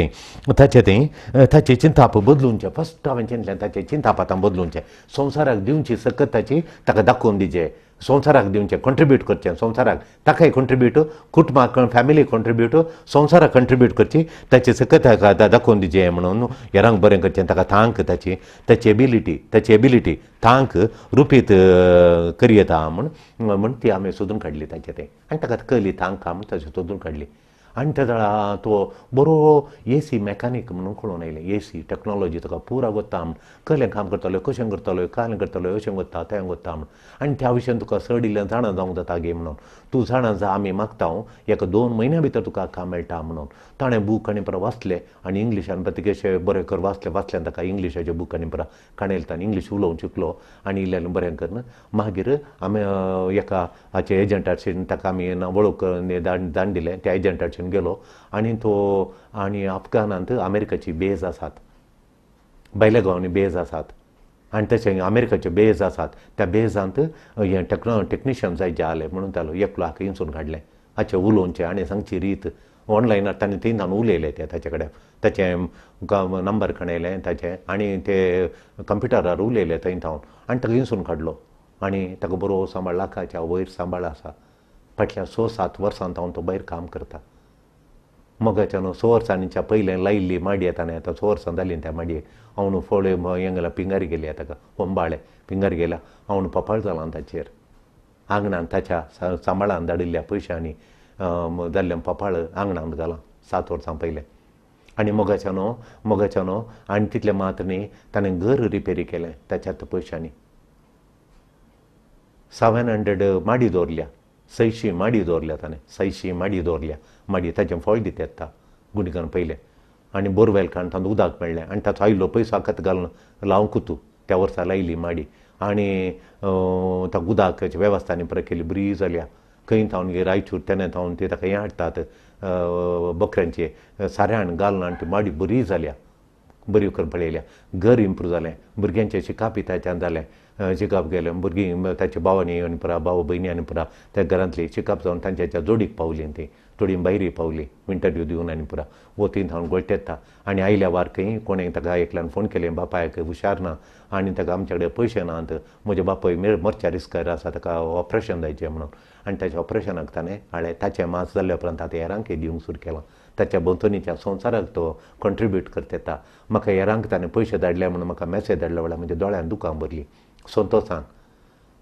चिंताप बदलूंचें फस्ट हांवें चिंतलें ताचें चिंताप आतां बदलूंचें संवसाराक दिवची सकत ताची ताका दाखोवन दिचें संवसाराक दिवचें कॉन्ट्रिब्यूट करचें संवसाराक ताकाय कॉन्ट्रिब्यूट कुटुंबाक फॅमिली कॉन्ट्रिब्यूट संवसाराक कॉन्ट्रिब्यूट करची ताची सकत ताका दाखोवन दिचें म्हणून हेरांक बरें करचें ताका थांक ताची एबिलिटी थांक रुपीत करी येता म्हण ती आमी सोदून काडली ताचें तें आनी ताका कळली थांक म्हण तशें सोदून काडली आनी त्या तो बरो एसी मॅकानीक म्हणून कळून आयलें एसी टॅक्नोलॉजी ताका पुरा कोत्ता म्हण कसलें काम करतलो कशें करतलो कालें करतलो अशें कोत्ता तें कोत्ता म्हण आनी त्या विशयान तुका चड इल्लें जाणा जावंक जाता गे म्हणून तूं जाणा जा आमी मागता एका 2 म्हयन्या भितर तुका काम मेळटा म्हणून ताणें बूक आनी परत वाचलें आनी इंग्लिशान प्रतिकेशें बरें कर वाचलें ताका इंग्लिशाचें बूक आनी परत काणयलें ताणें इंग्लीश उलोवंक शिकलो आनी इल्लें बरें करन मागीर आमी एका हाचे एजंटाचेर ताका आमी वळख दान दिलें त्या एजंटाचेर गेलो आनी तो आनी अफगानांत अमेरिकाची बेज आसात भायल्या गांवांनी बेज आसात आनी तशें अमेरिकाचे बेज आसात त्या बेजांत हे टेक्निशियन जाय जे आले म्हणून तालो एकलो हाका इंसून काडलें हाचें उलोवचें आनी सांगची रीत ऑनलायनार ताणें थंय जावन उलयलें ते ताचे कडेन ताचें नंबर काणयलें ताचें आनी ते कंप्युटरार उलयले थंय थावन आनी ताका इंसून काडलो आनी ताका बरो सांबाळ लाखाच्या वयर सांबाळ आसा फाटल्या 6-7 वर्सां हांव तो भायर काम करता मोगाच्यान 6 वर्सांच्या पयलें लायिल्ली माडी ताणें आतां 6 वर्सां जालीं त्या माडयेक हांव फळे हें गेला पिंगारी गेली ताका होंबाळे पिंगारी गेल्या हांव पपाळ जालां ताचेर आंगणान ताच्या सांबाळान धाडिल्ल्या पयशांनी जाल्लें पपाळ आंगणांत घालां 7 वर्सां पयलें आनी मोगाच्यान आनी तितलें मात न्ही ताणें घर रिपेरी केलें ताच्याच पयशांनी 700 माडी दवरल्या 600 माडी दवरल्या ताणें 600 माडी दवरल्या माडी ताचें फळ दिता येता गुडघान पयलें आनी बोरवेल काडून तातूंत उदक मेळ्ळें आनी ताचो आयिल्लो पयसो आखत घालून लावंक तूं त्या वर्सा लायली माडी आनी ताका उदकाची वेवस्था आनी परत केली बरी जाल्या खंय थावन रायचूर तेन्ना थावन ती ताका हें हाडटात बकऱ्यांचे साऱ्यान घालून आनी ती माडी बरी जाल्या बरी करून पळयल्या घर इम्प्रूव जालें भुरग्यांचें शिकापी ताच्यान जालें शिकप गेलें भुरगीं ताच्या भावांनी आनी पुरा भाव भयणी आनी पुरा त्या घरांतली शिकप जावन तांच्या जोडीक पावलीं ती थोडी भायरी पावली इंटरव्यू दिवन आनी पुरा वतीन हांव गोळट येता आनी आयल्या वारकय कोणें ताका एकल्यान फोन केलें बापायक हुशार ना आनी ताका आमचे कडेन पयशे नात म्हजे बापाय मरच्या रिस्कार आसा ताका ऑपरेशन जायचें म्हणून आनी ताच्या ऑपरेशनाक ताणें हाडलें ताचें मास जाल्ल्या उपरांत आतां हेरांकय दिवंक सुरू केलां ताच्या भोंवतणीच्या संवसाराक तो कॉन्ट्रिब्यूट करता येता म्हाका हेरांक ताणें पयशे धाडले म्हणून म्हाका मॅसेज धाडल्या वेळार म्हज्या दोळ्यान दुकां भरली संतोशान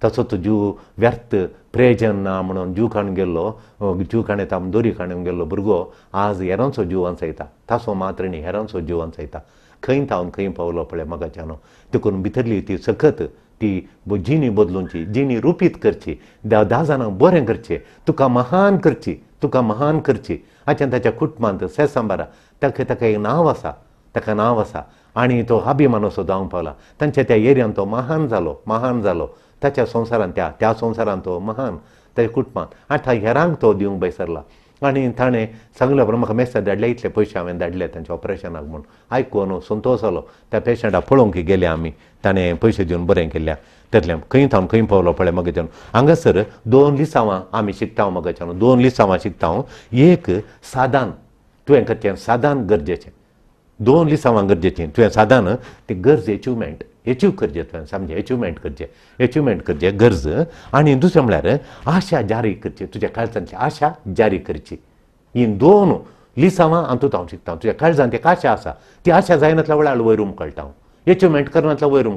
तसोच जीव व्यर्थ प्रयोजन ना म्हणून जीव काडून गेल्लो जीव काडयता दोरी काडून गेल्लो भुरगो आज हेरांचो जीव वांचयता ताचो मात्र न्ही हेरांचो जीव वांचयता खंय थावन खंय पावलो पळय मोगाच्यान देखून भितरली ती सखत ती जिणी बदलूंची जिणी रुपीत करची 10 जाणांक बरें करचें तुका महान करची हाचें ताच्या कुटुंबांत सांबारा ताका एक नांव आसा आनी तो अभिमान असो जावंक पावला तांच्या त्या एरियान तो महान जालो ताच्या संवसारान त्या संवसारान तो महान त्या कुटुंबांत आनी हेरांक तो दिवंक बैसरला आनी ताणें सांगले बरो म्हाका मॅसेज धाडले इतले पयशे हांवें धाडले तांच्या ऑपरेशनाक म्हूण आयकून संतोश जालो त्या पेशंटाक पळोवंक गेले आमी ताणें पयशे दिवन बरें केल्ल्या तेतलें खंय थावन खंय पावलो पळय मोगाच्यान हांगासर 2 लिसांवां आमी शिकता मोगाच्यान 2 लिसांवां शिकता एक सादान तुवें करचें सादान गरजेचें 2 लिसांवां गरजेचीं तुवें सादान ती गरज एचीव करचें तुवें समजें एचिवमेंट करचें गरज आनी दुसरें म्हळ्यार आशा जारी करची तुज्या काळजांतली आशा जारी करची ही 2 लिसांवां हातूंत हांव शिकता तुज्या काळजांत एक आशा आसा ती आशा जायनातल्या वेळार वयरूम कळटा एचिवमेंट करनातल्या वयरूम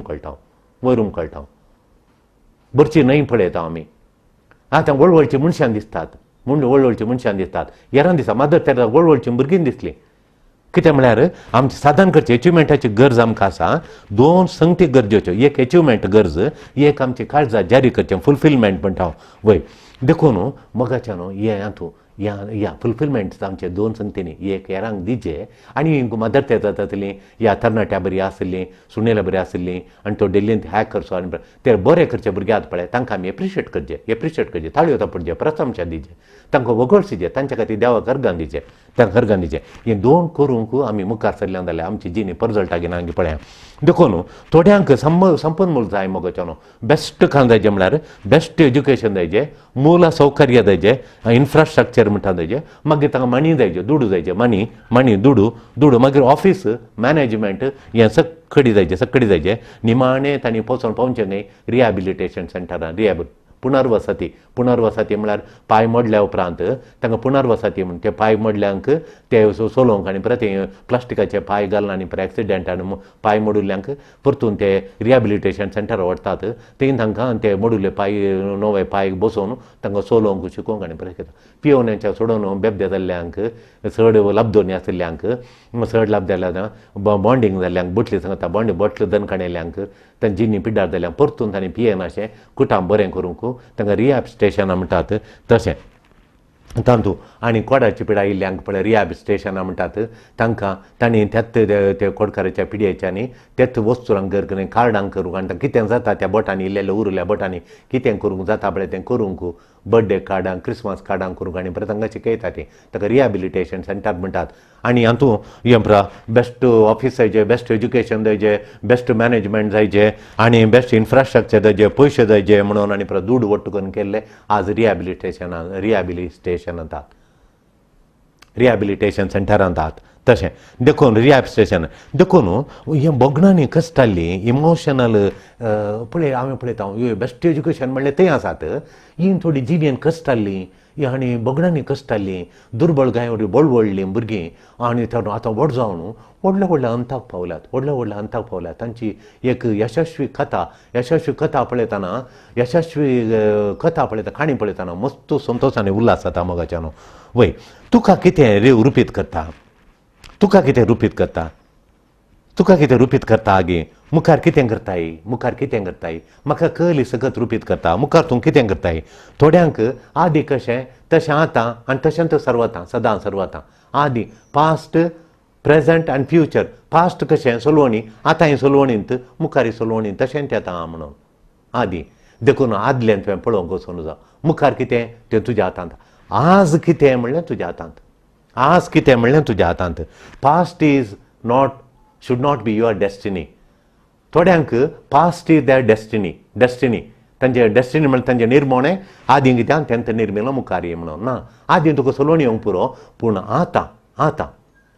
कळटा बरची न्हय पळयता आमी आतां वळवळची मनशां दिसतात हेरां दिसा मादर तेरा वळवळची भुरगीं दिसलीं कितें म्हळ्यार आमचें साधन करचें एचिवमेंटाची गरज आमकां आसा 2 संगती गरजेच्यो एक एचिवमेंट गरज एक आमची काळजां जारी करचें फुलफिलमेंट म्हणटा हांव वय देखून मोगाच्यान हे हातूंत ह्या फुलफिलमेंट आमचे 2 संगतींनी एक हेरांक दिजे आनी मदर तेजा जातलीं ह्या तरणाट्यां बरीं आसलीं सुणेलां बरीं आसलीं आनी तो दिल्लींत हॅक करचो आनी ते बरें करचे भुरगे आतां पळय तांकां आमी एप्रिशिएट करचे ताळयो थापडचे प्रशंसा दिचे तांकां वगळचे तांचे खातीर देवाक अर्गां दिचे तांकां अर्गां दिचे हें 2 करूंक आमी मुखार सरल्या जाल्यार आमची जिणी परजळटा घेना पळया देखून थोड्यांक संपन्मूल जाय मोगाच्यानो बेस्ट काम जायचें म्हळ्यार बेस्ट एज्युकेशन जायचें मूल सौकर्य जायचें इन्फ्रास्ट्रक्चर म्हणटा जायचें मागीर तांकां मनी जायचे दुडू जायचे मनी दुडू मागीर ऑफिस मॅनेजमेंट हें सगळी जायचें निमाणें तांणी पोचोन पावचें न्हय रिहॅबिलिटेशन सेंटरान पुनर्वसती म्हळ्यार पांय मोडल्या उपरांत तांकां पुनर्वसती म्हण ते पांय मोडल्यांक ते सोलोवंक आनी परत प्लास्टिकाचे पांय घालून आनी परत एक्सिडेंटान पांय मोडिल्ल्यांक परतून ते रिहॅबिलिटेशन सेंटरार व्हरतात थंय तांकां ते मोडिल्ले नवे पांय बसोवन तांकां सोलोवंक शिकोवंक आनी परत घेतात पियोवण्याच्या सोडून बेबदे जाल्ल्यांक चड लाभदोनी आशिल्ल्यांक चड लाभ जाल्ल्या बॉन्डिंग जाल्ल्यांक बोटली सांगता बोटल्यो दणकाणयल्ल्यांक तांची जिणी पिड्डार जाल्ल्यांक परतून तांणी पियेनाशें कुटाम बरें करूंक तांकां रिहॅब स्टेशनां म्हणटात तशें तांतू आनी कोडाची पिडा आयिल्ल्यांक पळय रिहॅब स्टेशनां म्हणटात तांकां तांणी ते कोडकाराच्या पिड्याच्यांनी तेच वस्तूंक घर कार्डांक करूंक आनी कितें जाता त्या बोटांनी इल्लेल्या उरल्या बोटांनी कितें करूंक जाता पळय तें करूंक बर्थडे कार्डांक क्रिसमस कार्डांक करूंक आनी परत तांकां शिकयता ती ताका रिहॅबिलिटेशन सेंटर म्हणटात आनी हातूं हें बेस्ट ऑफिस जायचें बेस्ट एज्युकेशन जायचें बेस्ट मॅनेजमेंट जायचें आनी बेस्ट इन्फ्रास्ट्रक्चर जायचें पयशे जायचे म्हणून आनी परत दूड वट्ट करून केल्ले आज रिहॅबिलिटेशन सेंटरांत आहात तशें देखून रिहॅब स्टेशन देखून हें बोगणांनी कसताल्लीं इमोशनल पळय हांवें पळयता बेस्ट एज्युकेशन म्हणलें तें आसात ही थोडी जिणेन कसताल्लीं आनी बोगणांनी कसताल्लीं दुर्बळ गांवडी व्हडलीं भुरगीं आनी आतां व्हड जावन व्हडल्या अंताक पावल्यात तांची एक यशस्वी कथा पळयतना काणी पळयतना मस्त संतोश आनी उल्हास जाता मोगाच्यानो वय तुका कितें रुपीत करता आगे मुखार कितें करताय म्हाका कळली सगळ्यात रुपीत करता मुखार तूं कितें करताय थोड्यांक आदी कशें तशें आतां आनी तशेंच सर्वतां आदी पास्ट प्रेझंट आनी फ्युचर पास्ट कशें सोलवणी आतां सोलवणींत मुखारी सोलवणींत तशेंच येता म्हणून आदी देखून आदल्यान तुवें पळोवंक वचून जा मुखार कितें तें तुज्या हातांत आज कितें म्हणलें तुज्या हातांत past is should not be your destiny थोड्यांक पास्ट इज देयर डेस्टिनी तांचे डेस्टिनी म्हणल्यार तांचें निर्मोणें आदी कित्याक तेंच निर्मिलो मुखार ये म्हणून ना आदी तुका सोलोवन येवंक पुरो पूण आतां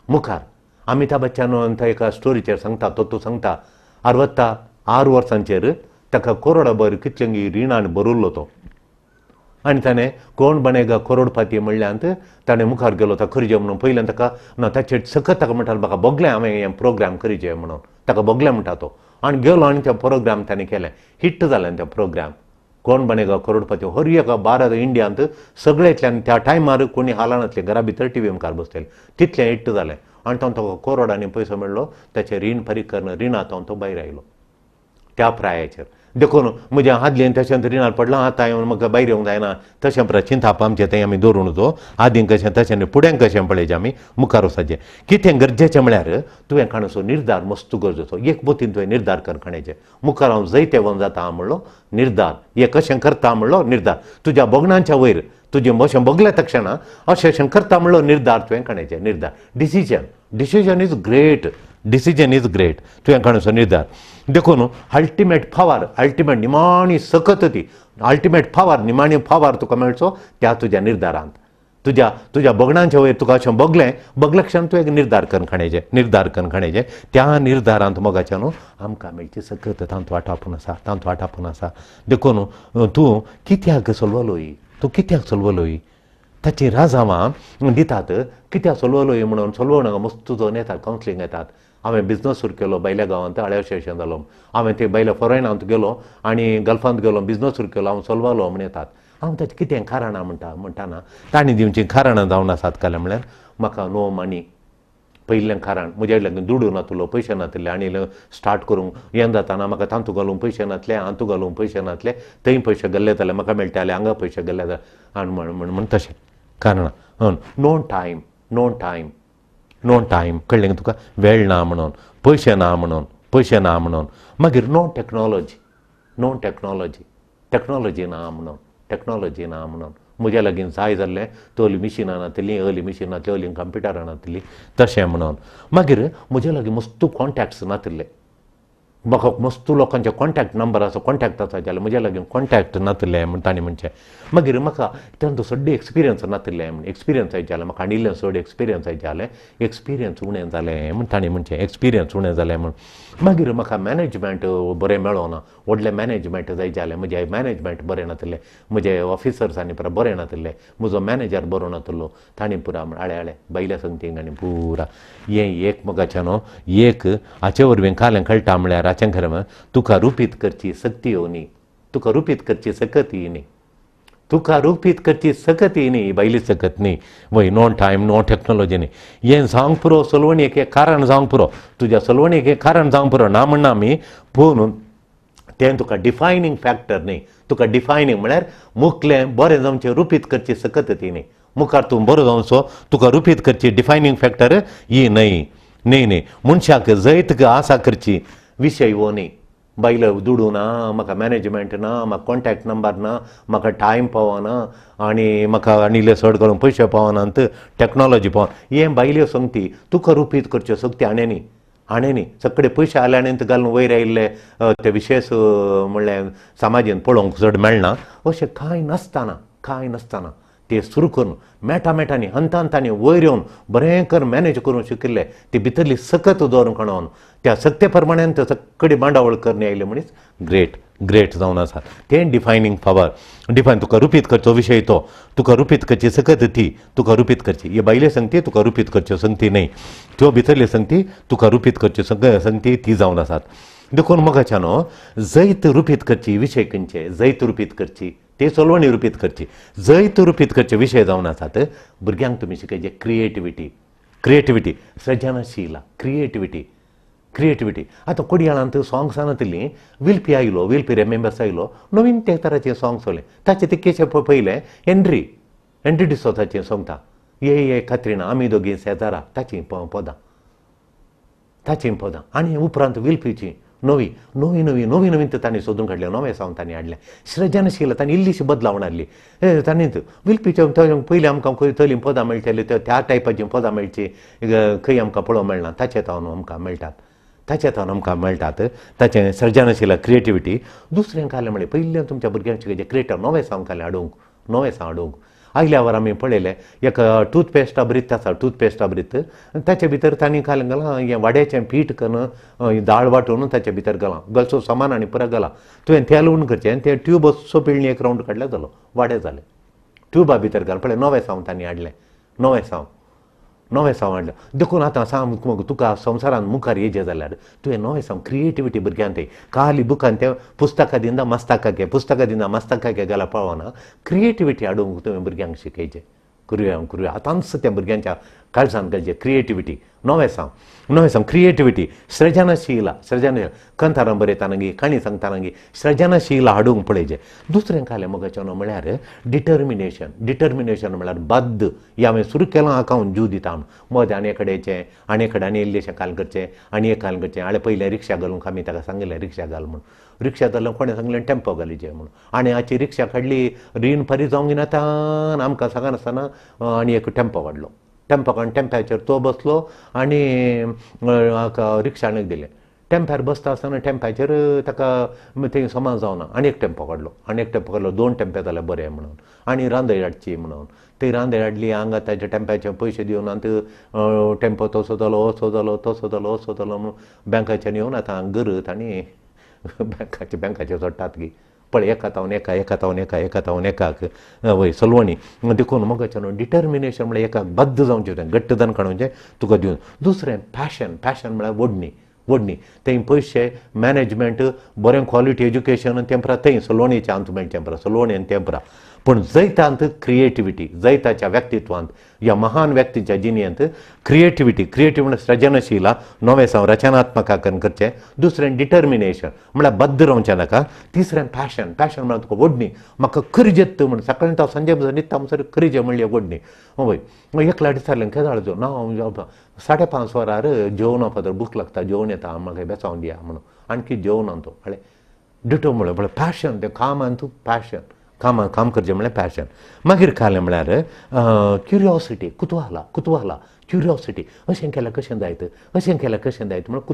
मुखार अमिताभ बच्चन एका स्टोरीचेर सांगता तो सांगता 66 वर्सांचेर ताका करोडाभर कितल्यांगी रिणान भरिल्लो तो आनी ताणें कोण बनेगा करोडपती म्हणल्यात ताणें मुखार गेलो तो करचें म्हणून पयल्यान ताका ताचे सकत ताका म्हणटालो म्हाका बोगलें हांवें हें प्रोग्राम करचें म्हणून ताका बोगलें म्हणटा तो आनी गेलो आनी तें प्रोग्राम ताणें केलें हिट्ट जालें तें प्रोग्राम कोण बनेगा करोडपती हर एका भारत इंडियांत सगळेंतल्यान त्या टायमार कोणी हालानातले घरा भितर टीव्ही मुखार बसलेले तितलें हिट्ट जालें आनी ताका करोडांनी पयसो मेळ्ळो ताचें रीण फारीक करना रिणांत तो भायर आयलो त्या प्रायाचेर देखून म्हज्या आदलें तशेंच रिणांत पडलां आतां येवन म्हाका भायर येवंक जायना तशें परत चिंताप आमचें तें आमी दवरून वचो आदीं कशें तशें फुडें कशें पळयचें आमी मुखार वचचें कितें गरजेचें म्हळ्यार तुवें काणसो निर्धार मस्त गरजेचो एक बोतीन तुवें निर्धार कर काणयचें मुखार हांव जैतें वन जाता म्हणलो निर्धार हें कशें करता म्हणलो निर्धार तुज्या बोगणांच्या वयर तुजें अशें बगलें तक्षणा अशें करता म्हणलो निर्धार तुवें काणयचें निर्धार डिसिजन इज ग्रेट तुवें काणसो निर्धार देखून अल्टिमेट निमाणी सकत ती निमाणी फावर तुका मेळचो त्या तुज्या निर्धारांत तुज्या बोगणांच्या वयर तुका अशें बगले क्षण तूं एक निर्धार करून खाणेचें त्या निर्धारांत मोगाच्या न्हू आमकां मेळची सकत तांतू आटापून आसा देखून तूं कित्याक चलवलोय ताची राजावां दितात कित्याक चलवलोय म्हणून चलवणां मस्त जोन येतात कावन्सिलींग येतात हांवें बिजनस सुरू केलो बायल्या गांवांत आळ्या स्टेशन जालो हांवें ते बायल्या फॉरेनांत गेलो आनी गल्फांत गेलो बिजनस सुरू केलो हांव चलवालो म्हण येतात हांव ताचें कितें कारणां म्हणटाना तांणी दिवचीं कारणां जावन आसात काल्यार म्हळ्यार म्हाका नो मनी पयलें कारण म्हज्या कडल्यान दुडू नातलो पयशे नातले आनी स्टार्ट करूंक हें जाताना म्हाका तांतू घालूंक पयशे नातले हातू घालूंक पयशे नातले थंय पयशे गेल्ले जाल्यार म्हाका मेळटाले हांगा पयशे गेल्ले आनी म्हण तशें कारण नो टायम कळ्ळें तुका वेळ ना म्हणून पयशे ना म्हणून मागीर नो टेक्नॉलॉजी ना म्हणून म्हज्या लागीं जाय जाल्लें तोली मिशिनां नातलीं अर्ली मिशिनांतलीं अर्ली कंप्युटरां नातलीं तशें म्हणून मागीर म्हज्या लागीं मस्तू कॉन्टॅक्ट्स नातले म्हाका मस्तू लोकांचे कॉन्टॅक्ट नंबर कॉन्टॅक्ट आसा जाल्यार म्हज्या लागीं कॉन्टॅक्ट नातले म्हण ताणें म्हणचें मागीर म्हाका तेन्ना सड्डे एक्सपिरियन्स नातले म्हण एक्सपिरियन्स जायत जाल्यार म्हाका आनिल्लें चड एक्सपिरियन्स जायत जालें एक्सपिरियन्स उणें जालें म्हण ताणें म्हणचें एक्सपिरियन्स उणें जालें म्हण मागीर म्हाका मॅनेजमेंट बरें मेळोना व्हडलें मॅनेजमेंट जायत जालें म्हजें मॅनेजमेंट बरें नातलें म्हजे ऑफिसर्सांनी पुरा बरें नातलें म्हजो मॅनेजर बरो नातलो ताणें पुरा आळे बैल्या संगतींक आनी पुरा हें एक मोगाचें न्हू एक हाचे वरवीं कालें कळटा म्हळ्यार हाचें खरें तुका रुपीत करची सक्ती येवनी तुका रुपीत करची सकत येयनी तुका रुपीत करची सकत येयनी बैली सकत न्ही वय नो टायम नो टेक्नॉलॉजी न्ही हें जावंक पुरो सलवणीक एक कारण जावंक पुरो तुज्या सलवणीक एक कारण जावंक पुरो ना म्हणना आमी पूण तें तुका डिफायनींग फॅक्टर न्ही तुका डिफायनींग म्हळ्यार मुखलें बरें जावचें रुपीत करची सकत ती मुखार तूं बरो जावचो तुका रुपीत करची डिफायनींग फॅक्टर ही न्ही मनशाक जैत आसा करची विशय वो न्ही बायलो दुडू ना म्हाका मॅनेजमेंट ना म्हाका कॉन्टॅक्ट नंबर ना म्हाका टायम पावना आनी म्हाका आनिल्ले चड करून पयशे पावनात टॅक्नॉलॉजी पावना हें बायल्यो संगती तुका रुपीत करच्यो सक्ती हाणेंनी सगळे पयशे आल्यानंत घालून वयर आयिल्ले ते विशेष म्हणल्यार समाजीन पळोवंक चड मेळना अशें कांय नासतना ते सुरू करून मेटांनी हंतांनी वयर येवन बरें कर मॅनेज करूंक शिकिल्ले ती भितरली सकत दवरून कळोवन त्या सक्ते प्रमाणें सगळे बांडावळ करणे आयले मनीस ग्रेट जावन आसात तें डिफायनींग पावर तुका रुपीत करचो विशय तो तुका रुपीत करची सकत ती तुका रुपीत करची हे बायले संगती तुका रुपीत करच्यो संगती न्ही त्यो भितरले संगती तुका रुपीत करच्यो संगती ती जावन आसात देखून मोगाच्या न्हू जैत रुपीत करची विशय खंयचे जैत रुपीत करची ते सलवणी रुपीत करची जैत रुपीत करचे विशय जावन आसात भुरग्यांक तुमी शिकयचे क्रिएटिविटी सृजनशील क्रिएटिविटी आतां कोडयाळांत सॉंग्स नातलीं विल्पी रेमेंबर्स आयलो नवीन ते तराचें सॉंग्स आयलें ताचे ते केशे पयलें एंड्री डिसोजाचें सांगता ये कात्रिना आमी दोगी शेजारा ताचीं पदां आनी उपरांत विल्पीची नवी तांणी सोदून काडलें नवें सावन तांणी हाडलें सृजनशील तांणी इल्लीशी बदलावण हाडली तांणी विल्पीचे पयलीं आमकां खंय तली पदां मेळटलीं त्या टायपाचीं पदां मेळची खंय आमकां पळोवंक मेळना ताचे तावन आमकां मेळटात ताचें सृजनशील क्रिएटिविटी दुसरें कालें म्हणलें पयलीं तुमच्या भुरग्यांक शिकयचें क्रिएटर नवें सावन कालें हाडूंक आयल्या वर आमी पळयलें एक टूथपेस्टा ब्रित आसा टूथपेस्टा ब्रित ताचे भितर तांणी कालें घालां हें वाड्याचें पीठ करून दाळ वांटून ताचे भितर घालां गलसो सामान आनी पुरो घालां तुवें तेल उण करचें तें ट्यूब असो पिळणी एक रावंड काडल्यार जालो वाडे जालें ट्यूबा भितर घाल पळय नवें सावन तांणी हाडलें नवें सावन हाडलें देखून आतां सांग तुका संवसारांत मुखार येजें जाल्यार तुवें नवें सावन क्रिएटिविटी भुरग्यांक तें खाली बुकान तें पुस्तकां दिना मस्तकाक घाला पावना क्रिएटिविटी हाडूंक तुवें भुरग्यांक शिकयचें करुया आतांच त्या भुरग्यांच्या काळजांत घालचें क्रिएटिविटी नवें सावन क्रिएटिविटी सृजनशील कंथारां बरयताना काणी सांगताना सृजनशील हाडूंक पळयचें दुसरें कालें मोगाचें म्हळ्यार डिटर्मिनेशन म्हळ्यार बद्द हें हांवें सुरू केलां हाका हांव जीव दिता मदें आनी कडेन आनी इल्लेशें काल करचें आनी एक काल करचें हांवें पयलें रिक्षा घालूंक आमी ताका सांगलें रिक्षा घाल म्हूण रिक्षा जाल्यार कोणें सांगलें टेम्पो घालीचें म्हणून आनी हाची रिक्षा काडली रीण फारी जावंक ना आमकां सांगनासतना आनी एक टेम्पो काडलो टेम्प्याचेर तो बसलो आनी रिक्षाणेक दिलें टेम्प्यार बसता आसतना टेम्प्याचेर ताका थंय समान जावना आनी एक टेम्पो काडलो 2 टेम्पे जाल्यार बरें म्हणून आनी रांदय हाडची म्हणून ती रांदय हाडली हांगा ताच्या टेम्प्याचे पयशे दिवन आनी टेम्पो तसो जालो म्हणून बँकाच्यान येवन आतां गरत आनी बँकाचे सोडटात गी पळय एका तावन एकाक वय सलवणी देखून मोगाचें डिटर्मिनेशन म्हळ्यार एकाक बद्द जावचें तें घट्ट जावन काडूचें तुका दिवन दुसरें पॅशन म्हळ्यार वडणी थंय पयशे मॅनेजमेंट बरें क्वॉलिटी एज्युकेशन तेंपरा थंय सलवणीच्या अंत मेळचें सलवणी आनी तेंपरा पूण जैतांत क्रिएटिविटी, जैताच्या व्यक्तित्वांत, ह्या महान व्यक्तीच्या जिणेंत क्रिएटिविटी म्हणजे सृजनशीला, नवें संरचनात्मकाकरण करचें. दुसरें डिटर्मिनेशन म्हळ्यार बद्द रावचें नाका. तिसरें पॅशन म्हळ्यार तुका ओडणी, म्हाका खरी जेत्त म्हण सकाळीं हांव संजय न्हिदता म्हणसर खरी जे म्हणली ओडणी. हय एकल्या दिसारलें केदाळचो ना 5:30 वरार जेवण पातर भूक लागता, जेवण येता, म्हाका बेसावन दिया म्हणून आणखी जेवण आणतो हळे डिटो म्हळ्यार पॅशन. तें कामान तूं पॅशन, काम करचें म्हळ्यार पॅशन. मागीर खालें म्हळ्यार क्युरियोसिटी, कुतुहाला क्युरियोसिटी. अशें केल्यार कशें जायत, अशें केल्यार कशें जायत म्हळ्यार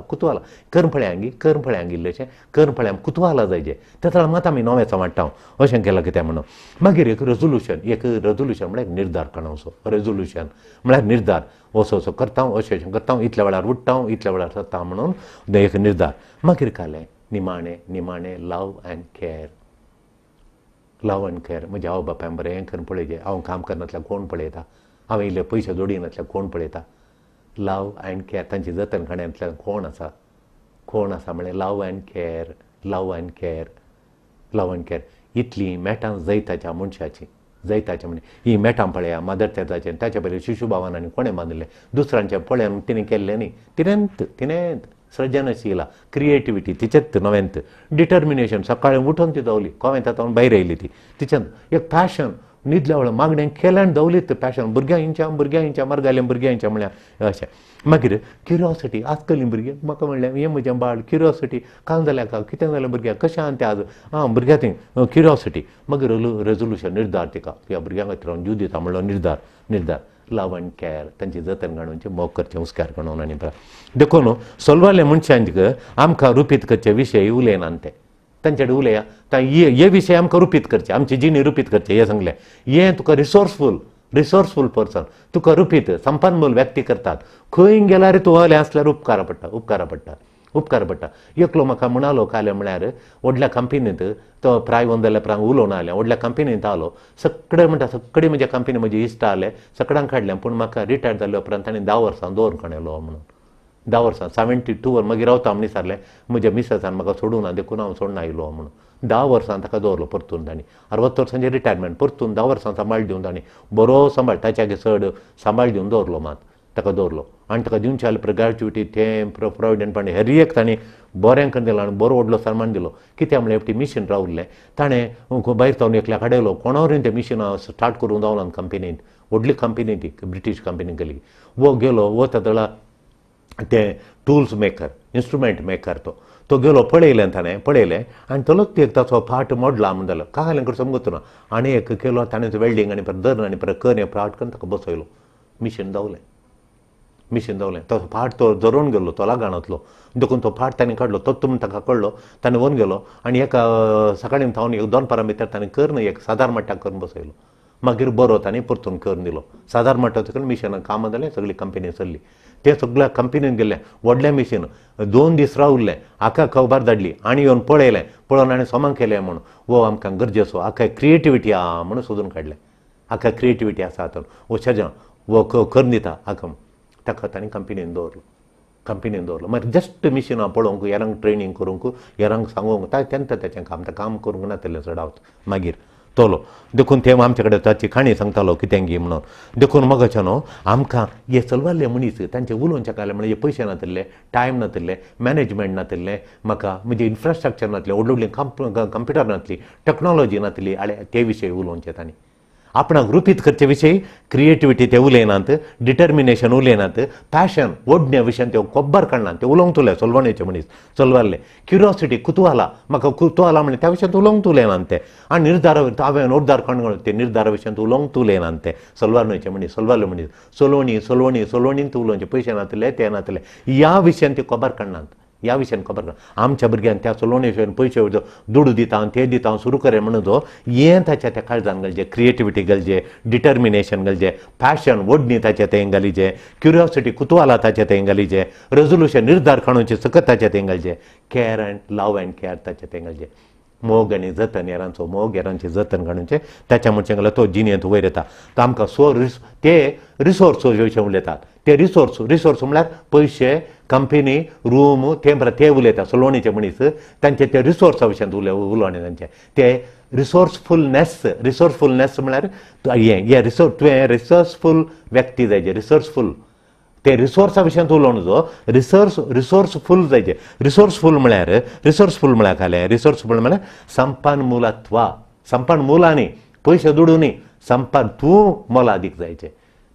कुतुहाला कर्मफळ्यांगिल्लेशें कर्मफळ्यां कुतुहाला जायचें. तेच मात आमी नवें वाडटा अशें केलां कितें म्हणून. मागीर एक रेजोल्युशन म्हळ्यार निर्धार करणांचो. रेजोल्युशन म्हळ्यार निर्धार, असो करता, अशें करता, इतल्या वेळार उठ्ठा, इतल्या वेळार सत्ता म्हणून एक निर्धार. मागीर खालें निमाणें लव अँड केअर. म्हजे आवय बापायन बरें करून पळयचें. हांव काम करनातल्यार कोण पळयता, हांवें इल्ले पयशे जोडिनातल्यार कोण पळयता. लव अँड केअर, तांची जतनखाण्यांतल्यान कोण आसा म्हळ्यार लव अँड केअर. इतलीं मेटां जैताच्या मनशाची, जैताचें म्हणजे ही मेटां पळया मदर तेरेसाचें. ताचे पयलीं शिशुभावानांनी कोणें बांदलें, दुसऱ्यांचें पळयान तिणें केल्लें न्ही. तिणेंत सृजनशीला, क्रिएटिविटी तिचेंत नवेंत. डिटर्मिनेशन, सकाळीं उठून ती दवली, कोवें तातूंत भायर येयली तिच्यान. एक पॅशन, न्हिदल्या वेळार मागणें केल्यान दवलीत पॅशन. भुरग्यां मारगालीं भुरग्यां म्हळ्यार अशें. मागीर क्युरियोसिटी, आजकालीं भुरगीं म्हाका म्हणलें हें म्हजें बाळ क्युरियोसिटी, काल जाल्यार कितें जालें भुरग्याक, कशें आहा तें आज भुरग्यां थंय क्युरियोसिटी. मागीर रेजोल्युशन, निर्धार. तिका ह्या भुरग्यां खातीर हांव जीव दिता म्हणलो निर्धार. लव अँड केअर, तांची जतन घडोवचें, मोग करचें, हुस्क्यार करून आनी देखून सोलवाले मनशांक आमकां रुपीत करचे विशय उलयनात ते. तांचे कडेन उलया, हे विशय आमकां रुपीत करचे, आमची जिणी रुपीत करचे. हें सांगलें. हें तुका रिसोर्सफूल पर्सन, तुका रुपीत संपन्नूल व्यक्ती करतात. खंय गेल्यार तूं वलें आसल्यार उपकार पडटा. एकलो म्हाका म्हणालो काले म्हळ्यार व्हडल्या कंपनींत तो प्राय 1 जाल्यार उलोवन आलें. व्हडल्या कंपनींत आलो, सगळे म्हणजे कंपनी म्हजे इश्ट आले, सगळ्यांक काडलें. पूण म्हाका रिटायर जाल्या उपरांत ताणें 10 वर्सां दवरकण येलो म्हणून. 10 वर्सां 72 वर मागीर रावता म्हणून विचारलें. म्हज्या मिसेसान म्हाका सोडून ना, देखून हांव सोडून आयलो म्हणून. 10 वर्सां ताका दवरलो परतून तांणी. 60 वर्सांचें रिटायरमेंट, परतून 10 वर्सां सांबाळ दिवन तांणी बरो सांबाळ, ताच्या चड सांबाळ दिवन दवरलो मात ताका दवरलो. आनी ताका दिवचे जाल्यार ग्रॅच्युटी, तें प्रोविडंट फंड हेर एक तांणी बरें करून दिलो आनी बरो व्हडलो सन्मान दिलो. कित्याक म्हळ्यार एकटी मिशीन रावल्लें, ताणें भायर तावन एकल्याक हाडयलो. कोणावरीन तें मिशीन स्टार्ट करूंक जावना कंपनींत, व्हडली कंपनी ती ब्रिटीश कंपनी गेली. वो गेलो, वो तातूंत ते टूल्स मेकर, इन्स्ट्रुमेंट मेकर तो गेलो. पळयलें आनी तो एक ताचो फाट मोडला म्हणून जालो. काय कर समजत ना. आनी एक केलो ताणें वेल्डिंग आनी परत धर आनी परत कर हें फाट करून ताका बसयलो. मिशीन दवलें. तो फाट तो जरोवन गेलो, तो लागाणातलो. देखून तो फाट ताणें काडलो. तो तुम ताका कळलो. ताणें व्हरून गेलो आनी एका सकाळीं थावन 1-2 वरां भितर ताणें कर न्हय एक सादार मट्टाक करून बसयलो. मागीर बरो ताणें परतून करून दिलो. सादार मट्टाचो करून मिशिनां कामां जालें, सगळी कंपनी चल्ली. ते सगळ्या कंपनीन गेलें, व्हडलें मिशीन 2 दीस रावल्लें, आख्या खबर धाडली आनी येवन पळोवन आनी सोमांग केलें म्हणून. वो आमकां गरजेचो, आख्या क्रिएटिविटी आहा म्हणून सोदून काडलें. आख्या क्रिएटिविटी आसा हातून, वो सजन वो करून दिता आखम. ताका ताणें कंपनीन दवरलो. मागीर जस्ट मिशिनां पळोवंक, हेरांक ट्रेनींग करूंक, हेरांक सांगूंक, तेन्ना तेचें काम करूंक नासलें चडावत. मागीर तोलो देखून ते आमचे कडेन ताची खाणी सांगतालो कितें गी म्हणून. देखून मगाच्यान आमकां हे चलवाल्ले मनीस तांचे उलोवचें काले म्हणजे पयशे नासले, टायम नासले, मॅनेजमेंट नासलें, म्हाका म्हणजे इन्फ्रास्ट्रक्चर नासलें, व्हडली कंप्युटर नासली, टॅक्नॉलॉजी नासली. ते विशय उलोवचें तांणी. आपणाक रुपीत करचे विशयी क्रिएटिविटी ते उलयनात, डिटर्मिनेशन उलयनात, पॅशन ओडण्या विशयान ते खबर काडनात. ते उलोवंक तुले सोलवणेचे मनीस चलवाल्ले. क्युरियोसिटी म्हाका कुतुहाला म्हणजे त्या विशयान उलोवंक तुलयनात ते. आनी निर्धार हांवें निर्धार काडून ते निर्धारा विशयान उलोवंक तुलयनात ते सलवारचे मनीस, सलवारले मनीस. सोलवणींत उलोवचें, पयशे नासले, ते नासले, ह्या विशयान ते खबर काडनात. ह्या विशयान खबर काड. आमच्या भुरग्यांक त्या चलोवणे विशयान पयशे दुडू दिता, ते दिता, सुरू करे म्हणून जो हें ताच्या त्या काळजान घालचें. क्रिएटिविटी घालचें, डिटर्मिनेशन घालचें, पॅशन ओडणी ताचे तें घालीचें, क्युरियोसिटी कुतुहाला ताचे तें घालीचें, रेजोल्युशन निर्धार काडूचे सकत ताचे तें घालचें, care and love and care ताचे तें घालचें. मोग आनी जतन येरांचो मोग येरांचें जतन घालूनचें त्याच्या म्हणचें गेल्यार तो जिणेंत वयर येता तो आमकां ते रिसोर्स विशय उलयतात ते रिसोर्स म्हळ्यार पयशे कंपनी रूम ते उलयता सलोणीचे मनीस तांचे ते रिसोर्सा विशयान उलोवणें तांचें ते रिसोर्सफुलनेस म्हळ्यार तुवें रिसोर्सफूल व्यक्ती जायचे रिसोर्सफूल ते रिसोर्सा विशयान उलोवण जो रिसोर्सफूल जायचे रिसोर्सफूल म्हळ्यार काय रिसोर्सफूल म्हळ्यार संपन्मुलांनी पयशे दुडूनी तूं मोला अदीक जायचें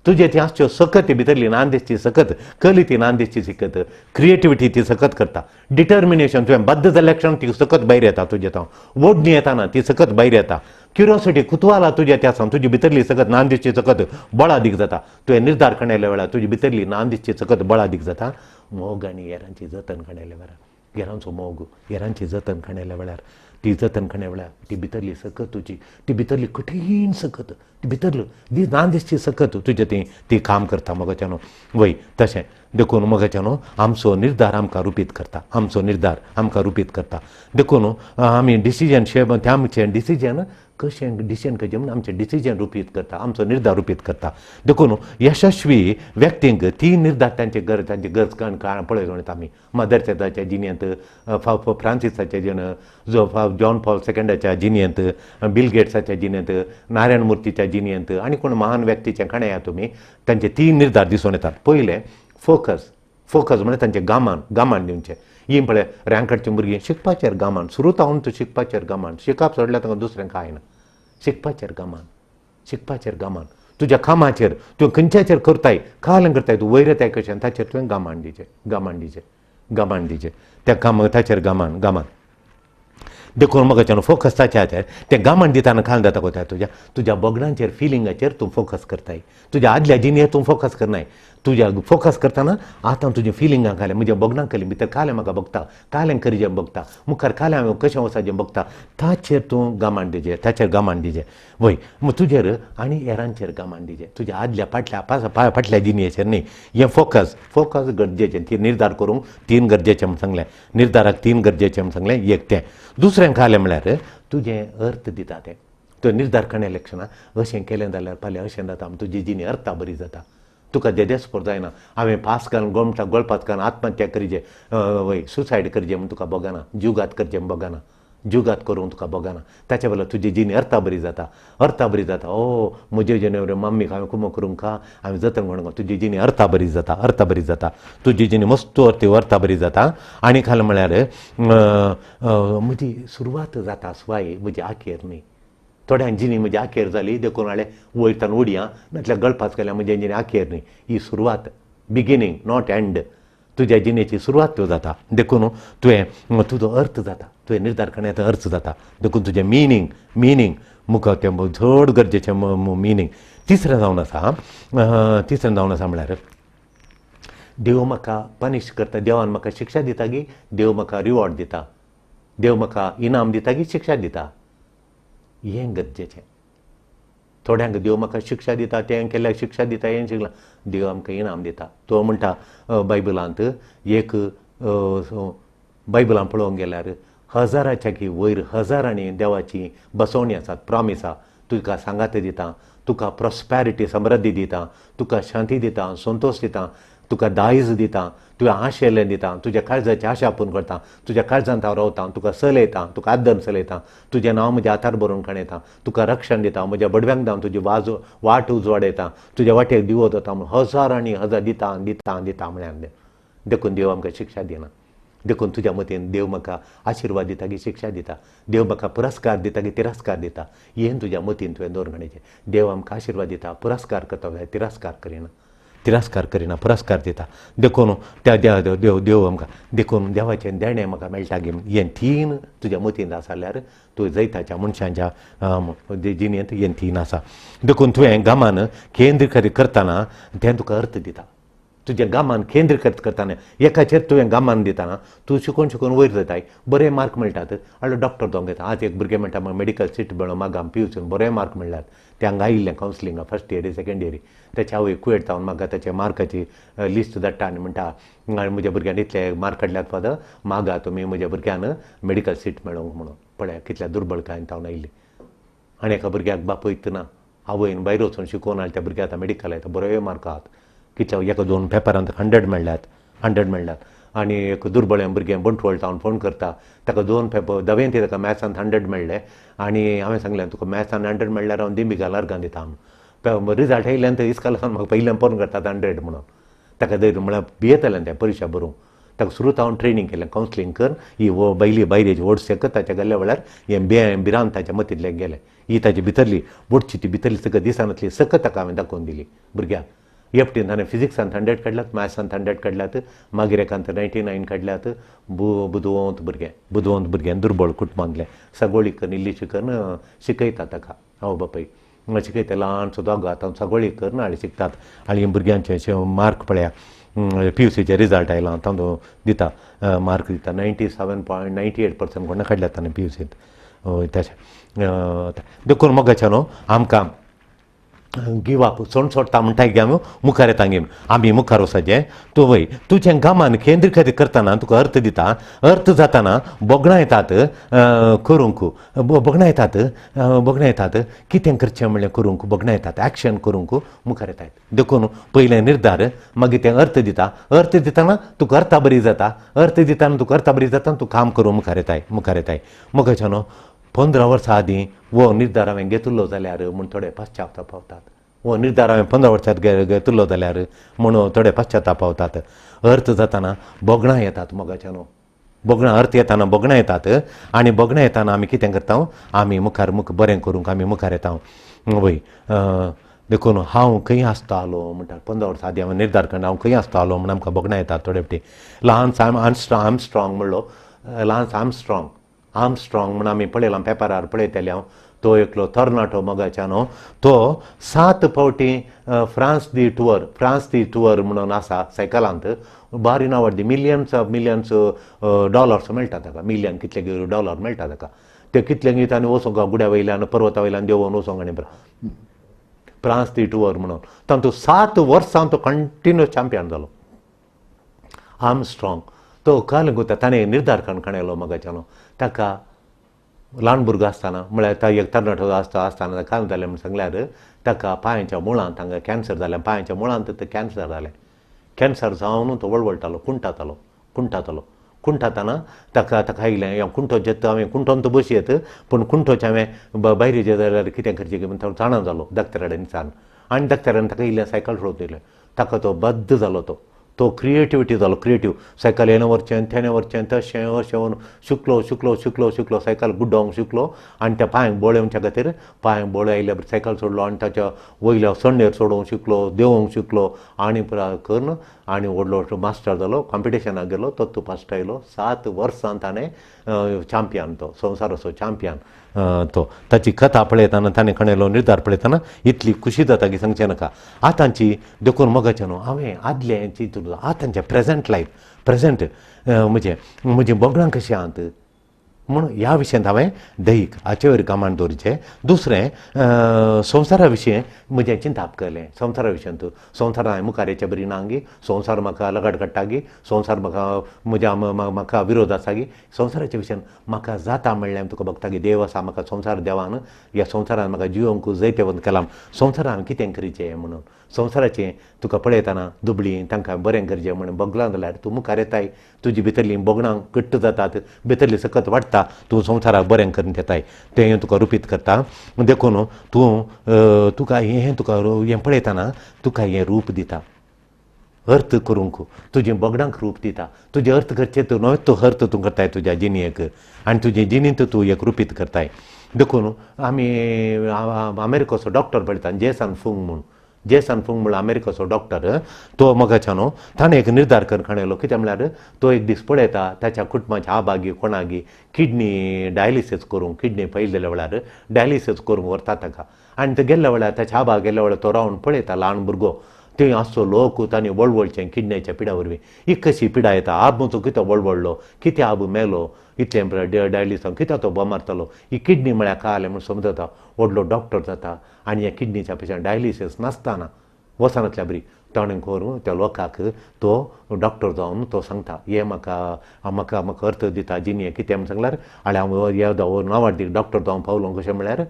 तुजे ती आसच्यो सकत भितरली नांदेशची सकत कली ती नांदेशची सकत क्रिएटिविटी ती सकत करता डिटर्मिनेशन तुवें बद्द जाल्ल्या क्षण ती सकत भायर येता तुजे तावन ओडणी येताना ती सकत भायर येता क्युरियोसिटी कुतूहला तुज्या त्या सावन तुजी भितरली सकत नांदेशची सकत बळ अदीक जाता तुवें निर्धार करण्याल्या वेळार तुजी भितरली नांदेशची सकत बळ अदीक जाता मोग आनी येरांची जतन करण्याल्या वेळार येरांचो मोग येरांची जतन करण्याल्या वेळार ती जतन करण्या वेळार ती भितरली सकत तुजी ती भितरली कठीण सकत ती भितरली नांदेशची सकत तुजें ती काम करता मोगाच्यानो वय तशें देखून मोगाच्यानो आमचो निर्धार आमकां रुपीत करता देखून आमी डिसिजन ते आमचें डिसिजन कशें डिसिजन करचें म्हण आमचें डिसिजन रुपीत करता आमचो निर्धार रुपीत करता देखून यशस्वी व्यक्तींक ती निर्धार तांचे गरज पळयत आमी मदर तेरेसाच्या जिणेंत फ्रांसिसाच्या जिणेंत जॉन पॉल सेकंडाच्या जिणेंत बिल गेट्साच्या जिणेंत नारायण मुर्तीच्या जिणेंत आनी कोण महान व्यक्तीचें खणया तुमी तांचे 3 निर्धार दिसून येतात पयले फोकस म्हणजे तांचे गामान दिवचें ही पळय रँकडची भुरगीं शिकपाचेर गामान सुरूतावन तूं शिकपाचेर गामान शिकप सोडल्यार तांकां दुसरें कांय ना शिकपाचेर गामान तुज्या कामाचेर तुवें खंयच्याचेर करताय खालन करताय तूं वयर येताय कशें ताचेर तुवें गामान दिचें त्या ताचेर गामान देखून म्हाका फोकस ताच्या हाचेर तें गामान दिताना खाल जाता कोता तुज्या बोगडांचेर फिलिंगाचेर तूं फोकस करताय तुज्या आदल्या जिणेर तूं फोकस करनाय तुज्या फोकस करतना आतां तुजें फिलिंगां कालें म्हज्या बोगडां कली भितर कालें म्हाका बगता कालें करीचें बगता मुखार कालें हांवें कशें वचाचें बगता ताचेर तूं ताचेर गामान दिजें वय तुजेर आनी हेरांचेर गामान दिजें तुज्या आदल्या फाटल्या जिणेचेर न्ही हें फोकस गरजेचें ती निर्धार करूंक 3 गरजेचें म्हण सांगलें निर्धाराक 3 गरजेचें म्हण सांगलें एक तें दुसरें कालें म्हळ्यार तुजें अर्थ दिता तें तो निर्धार करण्या लक्षणां अशें केलें जाल्यार फाल्यां अशें जाता तुजी जिणी अर्था बरी जाता तुका देदेस्पर जायना हांवें पास घालून गळपात घालून आत्महत्या करीचे वय सुसायड करचें म्हूण तुका बगना जीवघात करचें म्हूण बगना जीवघात करूंक तुका बगना ताच्या वेळार तुजी जिणी अर्था बरी जाता ओ म्हजे जिणेवर मम्मीक हांवें कुमो करूंक का हांवें जतन म्हणून तुजी जिणी अर्था बरी जाता तुजी जिणी मस्त अर्था बरी जाता आनी खाल म्हळ्यार म्हजी सुरवात जाता स्वाय म्हजी आखेर न्ही थोड्यां जिणी म्हजी आखेर जाली देखून हांवें वयतान उडयां नातल्यार गळपास केल्या म्हजे जिणी आखेर न्ही ही सुरवात बिगिनींग नॉट एंड तुज्या जिणेची सुरवात त्यो जाता देखून तुजो अर्थ जाता तुवें निर्धार करण्याचो अर्थ जाता देखून तुजें मिनींग मुखार तें चड गरजेचें मिनींग तिसरें जावन आसा म्हळ्यार देव म्हाका पनीश करता देवान म्हाका शिक्षा दिता की देव म्हाका रिवॉर्ड दिता देव म्हाका इनाम दिता की शिक्षा दिता हें गरजेचें थोड्यांक देव म्हाका शिक्षा दिता तें केल्यार शिक्षा दिता हें शिकलां देव आमकां इनाम दिता तो म्हणटा बायबलांत एक बायबलांत पळोवंक गेल्यार 1000च्या की वयर हजारांनी देवाची बसवणी आसात प्रॉमीस आसा तुका सांगात दिता तुका प्रॉस्पॅरिटी समृद्धी दिता तुका शांती दिता संतोश दिता तुका दायज दिता तुवें आशेलें दिता तुज्या काळजाची आशा पूर्ण करता तुज्या काळजांत हांव रावतां तुका चलयतां तुका आदर चलयतां तुजें नांव म्हज्या हातार बरोवन खणयतां तुका रक्षण दिता म्हज्या बडव्यांक धांवन तुजी वाट उजवाडयता तुज्या वाटेक दिवो जाता म्हूण 1000 आनी 1000 दिता म्हळ्यार देखून देव आमकां शिक्षा दिना देखून तुज्या मतीन देव म्हाका आशिर्वाद दिता की शिक्षा दिता देव म्हाका पुरस्कार दिता की तिरस्कार दिता हें तुज्या मतीन तुवें दवरून घडयचें देव आमकां आशिर्वाद दिता पुरस्कार करता जाल्यार तिरस्कार करिना पुरस्कार दिता देखून त्या देव आमकां देखून देवाचें देणें म्हाका मेळटा गे हें 3 तुज्या मतीन आसा जाल्यार तूं जैताच्या मनशांच्या जिणेंत हें 3 आसा देखून तुवें गामान केंद्रीकृत करतना तें तुका अर्थ दिता तुजें गामान केंद्रीकृत करतना एकाचेर तुवें गामान दितना तूं शिकून वयर जाताय बरे मार्क मेळटात आनी डॉक्टर जावंक येता आज एक भुरगें म्हणटा म्हाका मेडिकल सीट मेळ्ळो म्हाका पियूसून बरे मार्क मेळ्ळात त्यांक आयिल्लें कावन्सिलिंगा फर्स्ट इयरी सेकंड इयरी तेच्या आवय कुवेट जावन म्हाका तेच्या मार्काची लिस्ट धाडटा आनी म्हणटा म्हज्या भुरग्यान इतले मार्क काडल्यात फादर मागा तुमी म्हज्या भुरग्यान मेडिकल सीट मेळोंक म्हणून पळय कितल्या दुर्बळकायेन तावन आयिल्ली. आनी एका भुरग्याक बापूय ना, आवयन भायर वचून शिकोवन आनी त्या भुरग्याक आतां मेडिकल येता, बरोय मार्क आहात. कितल्या एका 2 पेपरांत 100 मेळ्ळ्यात. आनी एक दुर्बळें भुरगें बंटवळ तावन फोन करता, ताका 2 पेपर दवेंती ताका मॅथ्सांत 100 मेळ्ळे. आनी हांवें सांगलें तुका मॅथ्सान 100 मेळ्ळ्यार हांव दिंबी घालार दिता हांव. रिजल्ट येयल्यान इस्कालासान म्हाका पयल्यान फोन करतात 100 म्हणून. ताका धैर्य म्हळ्यार भियेतलें तें परीक्षा बरोवंक. ताका सुरूच हांव ट्रेनींग केलें, कावन्सिलींग कर, ही बायलेची ओड सेक ताच्या गेल्या वेळार हें भिरांत ताच्या मतींतल्यान गेलें. ही ताची भितरली बोडची ती भितरली सकत दिसानातली सकत ताका हांवें दाखोवन दिली भुरग्याक. एफटीन ताणें फिजिक्सांत 100 काडल्यात, मॅथ्सांत 100 काडल्यात, मागीर एकांत 99 काडल्यात. बुदवंत भुरगें दुर्बळ कुटुंबांतलें सगोळीक इल्लीशी करून शिकयता ताका आवय बापूय. शिकयता ल्हानसो दोगो आतां सगोळीक करना हाडे शिकतात. आनी भुरग्यांचे मार्क पळया, PUCचे रिजल्ट आयला तांदूळ दिता, मार्क दिता 97.98% कोणा काडल्यात ताणें PUCंत. तशें देखून मोगाच्या न्हू आमकां गिव अप सोडटा म्हणटाय गे आमी मुखार येता गे आमी मुखार वचचें. तूं वय तुजें गामान केंद्रीकृत करतना तुका अर्थ दिता, अर्थ जाताना बोगणां येतात करूंक, बोगणां येतात कितें करचें म्हणलें करूंक, बोगणां येतात एक्शन करूंक मुखार येतात. देखून पयलें निर्धार, मागीर तें अर्थ दिताना तुका अर्था बरी जाता, तूं काम करूंक मुखार येताय. मोगाच्या न्हू 15 वर्सां आदीं वो निर्धार हांवें घेतिल्लो जाल्यार म्हूण थोडे पश्चाताप पावतात. वो निर्धार हांवें 15 वर्सांत घेतिल्लो जाल्यार म्हणून थोडे पश्चाताप पावतात. अर्थ जाताना बोगणां येतात मोगाच्या न्हू. अर्थ येताना बोगणां येतात. आनी बोगणां येताना आमी कितें करता, आमी मुखार बरें करूंक आमी मुखार येता. वय देखून हांव खंय आसतालो म्हणटा 15 वर्सां आदीं हांवें निर्धार केन्ना हांव खंय आसतालो म्हण आमकां बोगणां येतात थोडे फावटी. ल्हानसा आर्मस्ट्रॉंग म्हणलो, ल्हानसा आर्मस्ट्रॉंग म्हण आमी पळयलां पेपरार पळयतले हांव. तो एकलो तरणाटो मोगाच्या न्हू, तो 7 फावटी फ्रांस दी टूर म्हणून आसा सायकलांत. बारी नांवाडी मिलियन्स डॉलर्स मेळटा ताका, मिलियन कितले डॉलर मेळटा ताका. ते कितले गितांनी वचोंक गुड्या वयल्यान पर्वता वयल्यान देंवोन वचोंक आनी फ्रांस दी टूर म्हणून तातूंत 7 वर्सां तो कंटिन्यूस चॅम्पियन जालो. आर्मस्ट्रॉंग तो काल गोता ताणें निर्धार करून काडलो मोगाच्या न्हू. ताका ल्हान भुरगो आसतना म्हळ्यार तो एक तरणाटो आसतना काल जालें म्हण सांगल्यार ताका पांयाच्या मुळांत तांकां कॅन्सर जालें. पांयाच्या मुळांत कॅन्सर जालें. कॅन्सर जावन तो वळवळटालो, कुंठाताना ताका आयलें कुंठो जेत हांवें कुंठोन तो बशी येत पूण कुंठोचें हांवें भायर जाल्यार कितें करचें म्हण तो जाणा जालो दोतोराडेन सान. आनी दोतोरान ताका इल्लें सायकल सोडून दिलें. ताका तो बद्द जालो, तो क्रिएटिविटी जालो. सायकल येणें व्हरचें तेणें व्हरचें तशें अशें शिकलो सायकल गुड्डोवंक शिकलो. आनी त्या पांयांक बोळे येवच्या खातीर पांयांक बोळे आयिल्ले सायकल सोडलो आनी ताच्या वयल्या सण्णेर सोडोवंक शिकलो, देंवोवंक शिकलो आनी करून आनी व्हडलो मास्टर जालो. कॉम्पिटिशनाक गेलो, तो फस्ट आयलो. 7 वर्सां ताणें चॅम्पियन, तो संवसाराचो चॅम्पियन. तो ताची कथा पळयतना ताणें काडलेलो निर्धार पळयतना इतली खुशी जाता की सांगचें नाका. आतांची देखून मोगाचें न्हू हांवें आदलें चिंतून आतांचें प्रेझंट लायफ म्हजें बोगणां कशें आहात म्हणून ह्या विशयांत हांवें दैक हाचे वयर कामान दवरचें. दुसरें संवसारा विशीं म्हजें चिंताप केलें. संवसारा विशयांत संवसार हांवें मुखार येचें बरी ना गी, संवसार म्हाका लगाट काडटा गी, संवसार म्हाका विरोध आसा गी. संवसाराच्या विशयान म्हाका जाता म्हणलें तुका बगता गी देव आसा म्हाका संवसार देवान ह्या संवसारान म्हाका जिवंक जायते वंत केलां. संवसारान हांवें कितें करीचें म्हणून संवसाराचें तुका पळयतना दुबळी तांकां बरें करचें म्हणून बगलां जाल्यार तूं मुखार येताय. तुजी भितरलीं बोगणां घट्ट जातात, भितरली सकत वाडटा, तूं संवसाराक बरें करून येताय. तें तुका रुपीत करता. देखून तुका हें पळयतना तुका हें रूप दिता अर्थ करूंक, तुजें बोगडांक रूप दिता. तुजें अर्थ करचें तूं न्हय, तो अर्थ तूं करताय तुज्या जिणेक आनी तुजे जिणेंत तूं एक रुपीत करताय. देखून आमी अमेरिकेचो डॉक्टर पळयता जेसन फुंग म्हणून अमेरिकेचो डॉक्टर. तो मोगाच्या न्हू ताणें एक निर्धार करून काडलो. कित्याक म्हळ्यार तो एक दीस पळयता ताच्या कुटुंबाच्या आबागी कोणागी किडनी डायलिसीस करूंक, किडनी फैल जाल्या वेळार डायलिसीस करूंक व्हरता ताका. आनी तो गेल्ल्या वेळार ताच्या आबाग गेल्ल्या वेळार तो रावन पळयता ल्हान भुरगो थंय आसचो लोक तांणी वळवळचें किडनीच्या पिड्या वरवीं. ही कशी पिडा येता, आबूचो कितें वळवळलो, कितें आबू मेलो, इतलें डायलिसान कित्याक तो बोमारतालो. ही किडनी म्हळ्यार काय जालें म्हूण समजता. व्हडलो डॉक्टर जाता आनी ह्या किडनीच्या पेशंट डायलिसीस नासतना वचनातल्या बरी ताणें करून त्या लोकांक तो डॉक्टर जावन तो सांगता हे म्हाका अर्थ दिता जिणे कितें म्हण सांगल्यार आनी हांव ह्या नांवार दी डॉक्टर जावन पावलो कशें म्हळ्यार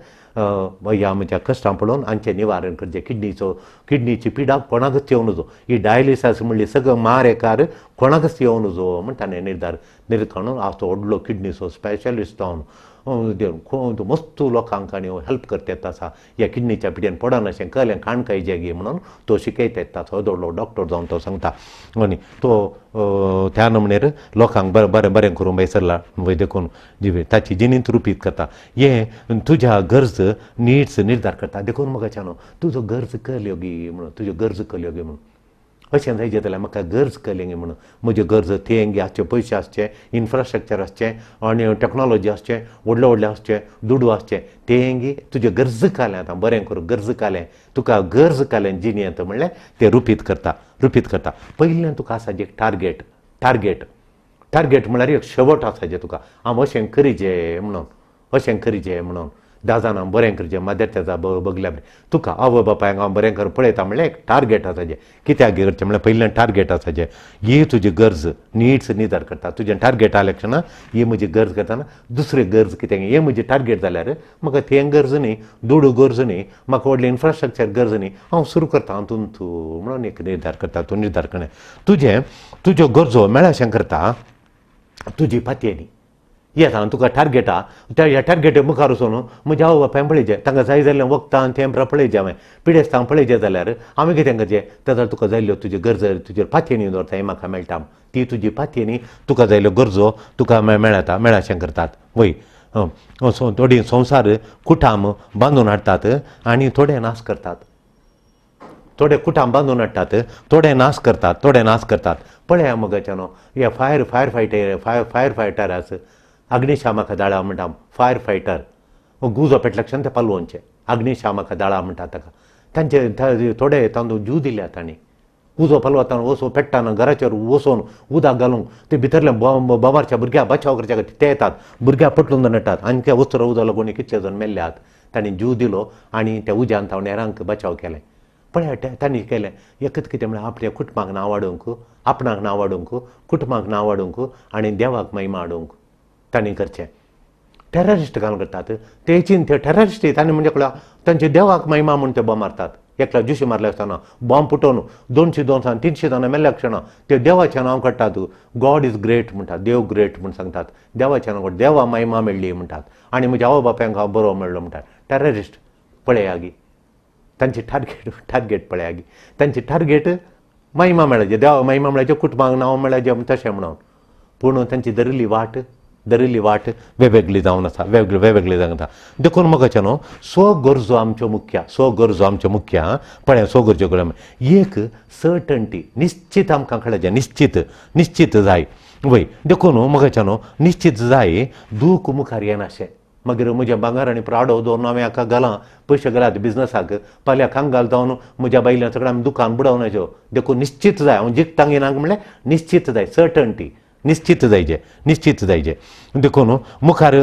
ह्या म्हज्या कश्टां पळोवन हांचें निवारण करचें किडनीची पिडा कोणाकच येवं नजो ही डायलिसीस म्हणली सगळं मारेकार कोणाकच येवं नजो म्हण ताणें निर्धारण हांव तो व्हडलो किडनीचो स्पेशलिस्ट जावन मस्त लोकांक आनी हेल्प करता येता आसा ह्या किडनीच्या पिड्यान पडन अशें कळलें काणकाय जेगी म्हणून तो शिकयता येता व्हडलो डॉक्टर जावन तो सांगता आनी तो त्या नमणेर लोकांक बरें करून बेसरला वय देखून ताची जिणींत रुपीत करता हे तुज्या गरज निड्स निर्धार करता देखून म्हाका न्हू तुजो गरज कळ्ळ्यो गी म्हणून तुज्यो गरज कळ्ळ्यो गी म्हणून अशें जायचें जाल्यार म्हाका गरज कळ्ळें गी म्हणून म्हज्यो गरज तेंगी आसचे पयशे आसचे इन्फ्रास्ट्रक्चर आसचें आनी टॅक्नोलॉजी आसचें व्हडलें आसचें दुडू आसचें तेंगी तुज्यो गरज कालें आतां बरें करून गरज कालें तुका गरज कालें जिणेंत म्हणल्यार तें रुपीत करता पयलीं तुका आसा जे टार्गेट म्हळ्यार एक शेवट आसा जे तुका हांव अशें करीचें म्हणून 10 जाणां बरें करचें मादेर तेजा बगल्या तुका आवय बापायक हांव बरें कर पळयता म्हणल्यार एक टार्गेट आसा जे कित्याक करचें म्हणल्यार पयलें टार्गेट आसा जे ही तुजी गरज निड्स निर्धार करता तुजें टार्गेट आल्या क्षणां ही म्हजी गरज करतना दुसरी गरज कितें हें म्हजें टार्गेट जाल्यार म्हाका तें गरज न्ही दुडू गरज न्ही म्हाका व्हडलें इन्फ्रास्ट्रक्चर गरज न्ही हांव सुरू करता हातून तूं म्हणून एक निर्धार करता तूं निर्धार करणे तुज्यो गरजो मेळाशें करता तुजी पातयेनी येता तुका टार्गेट आहा ह्या टार्गेट मुखार वचून म्हज्या आवय बापायन पळयचें तांकां जाय जाल्लें वखदां तेंपरां पळयचें हांवें पिडेस्तांक पळयचें जाल्यार हांवें कितें करचें जाल्यार तुका जाल्ल्यो तुज्यो गरज तुजेर पातयेनी दवरता हें म्हाका मेळटा ती तुजी पातयेनी तुका जाल्ल्यो गरजो तुका मेळाशें करतात वय थोडी संवसार कुटाम बांदून हाडटात आनी थोडे नाश करतात थोडे कुटाम बांदून हाडटात थोडे नाश करतात पळया मोगाच्यानो हे फायर फायटर आसा अग्निशामका दळा म्हणटा फायर फायटर गुजो पेटल्या क्षण ते पालवोनचे अग्निशामका दळा म्हणटा ताका तांचे थोडे तांदूळ जीव दिल्या तांणी उजो पालवताना वचून पेट्टाना घराचेर वचून उदक घालूंक ते भितरल्या बाबारच्या भुरग्याक बचाव करच्या खातीर ते येतात भुरग्याक पटलून नटात आनी त्या वस्त्र उदो लागून कितले जण मेल्ल्यात तांणी जीव दिलो आनी त्या उज्यान तांव नेरांक बचाव केलें पळय तांणी केलें एकच कितें म्हळ्यार आपल्या कुटुंबाक नांव वाडोवंक आपणाक नांव वाडोवंक कुटुंबाक नांव वाडोवंक आनी देवाक महिमा हाडूंक तांणी करचें टेररिस्ट घालून करतात तेचीन ते टेररिस्ट तांणी म्हणजे तांचे देवाक महिमा म्हूण ते बॉम्ब मारतात एकल्या जुशी मारल्या आसतना बॉम्ब फुटोवन 200 जाणां 300 जाणां मेल्ल्या क्षणां ते देवाचें नांव काडटात गॉड इज ग्रेट म्हणटात देव ग्रेट म्हूण सांगतात देवाचें नांव देवा महिमा मेळ्ळी म्हणटात आनी म्हज्या आवय बापायक हांव बरो मेळ्ळो म्हणटात टेररिस्ट पळया गी तांची टार्गेट पळया गी तांची टार्गेट महिमा मेळाचें देवा महिमा मेळाचें कुटुंबाक नांव मेळाचें तशें म्हणून पूण तांची धरिल्ली वाट वेगवेगळी जावन आसा वेगवेगळी जावन आसा देखून म्हाका न्हू सो गरजो आमच्यो मुख्य पळय सो गरजो कळ्ळ्यो एक सर्टनटी निश्चित आमकां कळचें निश्चित जाय वय देखून म्हाका न्हू निश्चित जाय दूख मुखार येनाशें मागीर म्हजें भांगर आनी प्राडो दवरून हांवें हाका घालां पयशे घालात बिजनसाक फाल्यां हांगा घाल जावन म्हज्या बायलें सगळें आमी दुकान बुडोवनाच्यो देखून निश्चित जाय हांव जिखतां घेयनाक म्हणल्यार निश्चित जाय सर्टनटी निश्चित जायचें देखून मुखार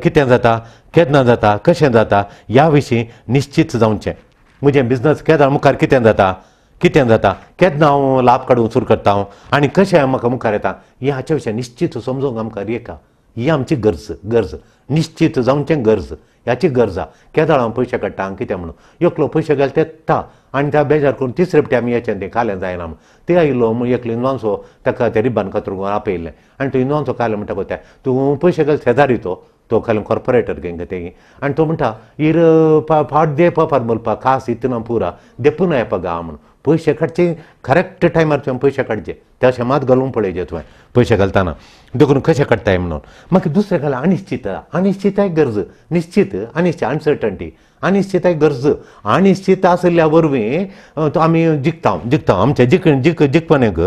कितें जाता केन्ना जाता कशें जाता ह्या विशीं निश्चित जावचें म्हजें बिजनस केन्ना मुखार कितें जाता केन्ना हांव लाभ काडूंक सुरू करता हांव आनी कशें म्हाका मुखार येता हें हाचे विशीं निश्चित समजूंक आमकां येता ही आमची गरज निश्चित जावचें गरज ह्याची गरज आहा केदाळ हांव पयशे काडटा कितें म्हणून एकलो पयशे घाल तेत्ता आनी त्या बेजार करून तिसरे फावटी आमी हेचें तें कालें जायना म्हणून ते आयलो एकलो इनवान्सो ताका ते रिबान कातरूंक आपयल्लें आनी तो इनवान्सो कालें म्हणटा पळय तूं पयशे घाल शेजारी तो कालें कॉर्पोरेटर घेंग तें आनी तो म्हणटा इर फाट दे पापार बोलपा खास इतना पुरा देपून येपा गा म्हणून पयशे काडचे करेक्ट टायमार तुवें पयशे काडचे ते अशें मात घालूंक पळयचें तुवें पयशे घालतना देखून कशें काडटाय म्हणून म्हाका दुसरें घाल अनिश्चिताय गरज निश्चित अनसर्टनटी अनिश्चिताय गरज अनिश्चित आसल्या वरवीं आमी जिखता आमच्या जिखपणेक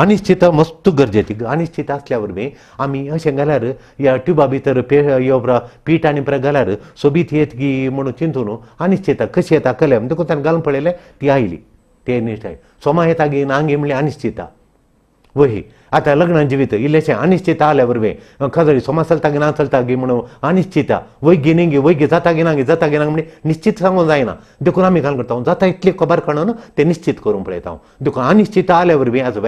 अनिश्चित मस्त गरजेची अनिश्चित आसल्या वरवीं आमी अशें घाल्यार ह्या ट्युबा भितर पीठ आनी पळय घाल्यार सोबीत येत गी म्हणून चिंतून अनिश्चिता कशी येता कळ्ळें देखून ताणें घालून पळयलें ती आयली ते निश्चय सोमा येता गी नांगी म्हणल्यार अनिश्चिता वही आतां लग्नान जिवीत इल्लेशें अनिश्चित आल्या वरवीं खंय सोमा चलता गी ना चलता गी म्हणून अनिश्चिता वैगी न्ही वैगी जाता गी ना जाता गी ना म्हणजे निश्चित सांगूंक जायना देखून आमी काय करता जाता इतली खबर काडून ते निश्चित करूंक पळयता देखून अनिश्चित आल्या वरवीं एज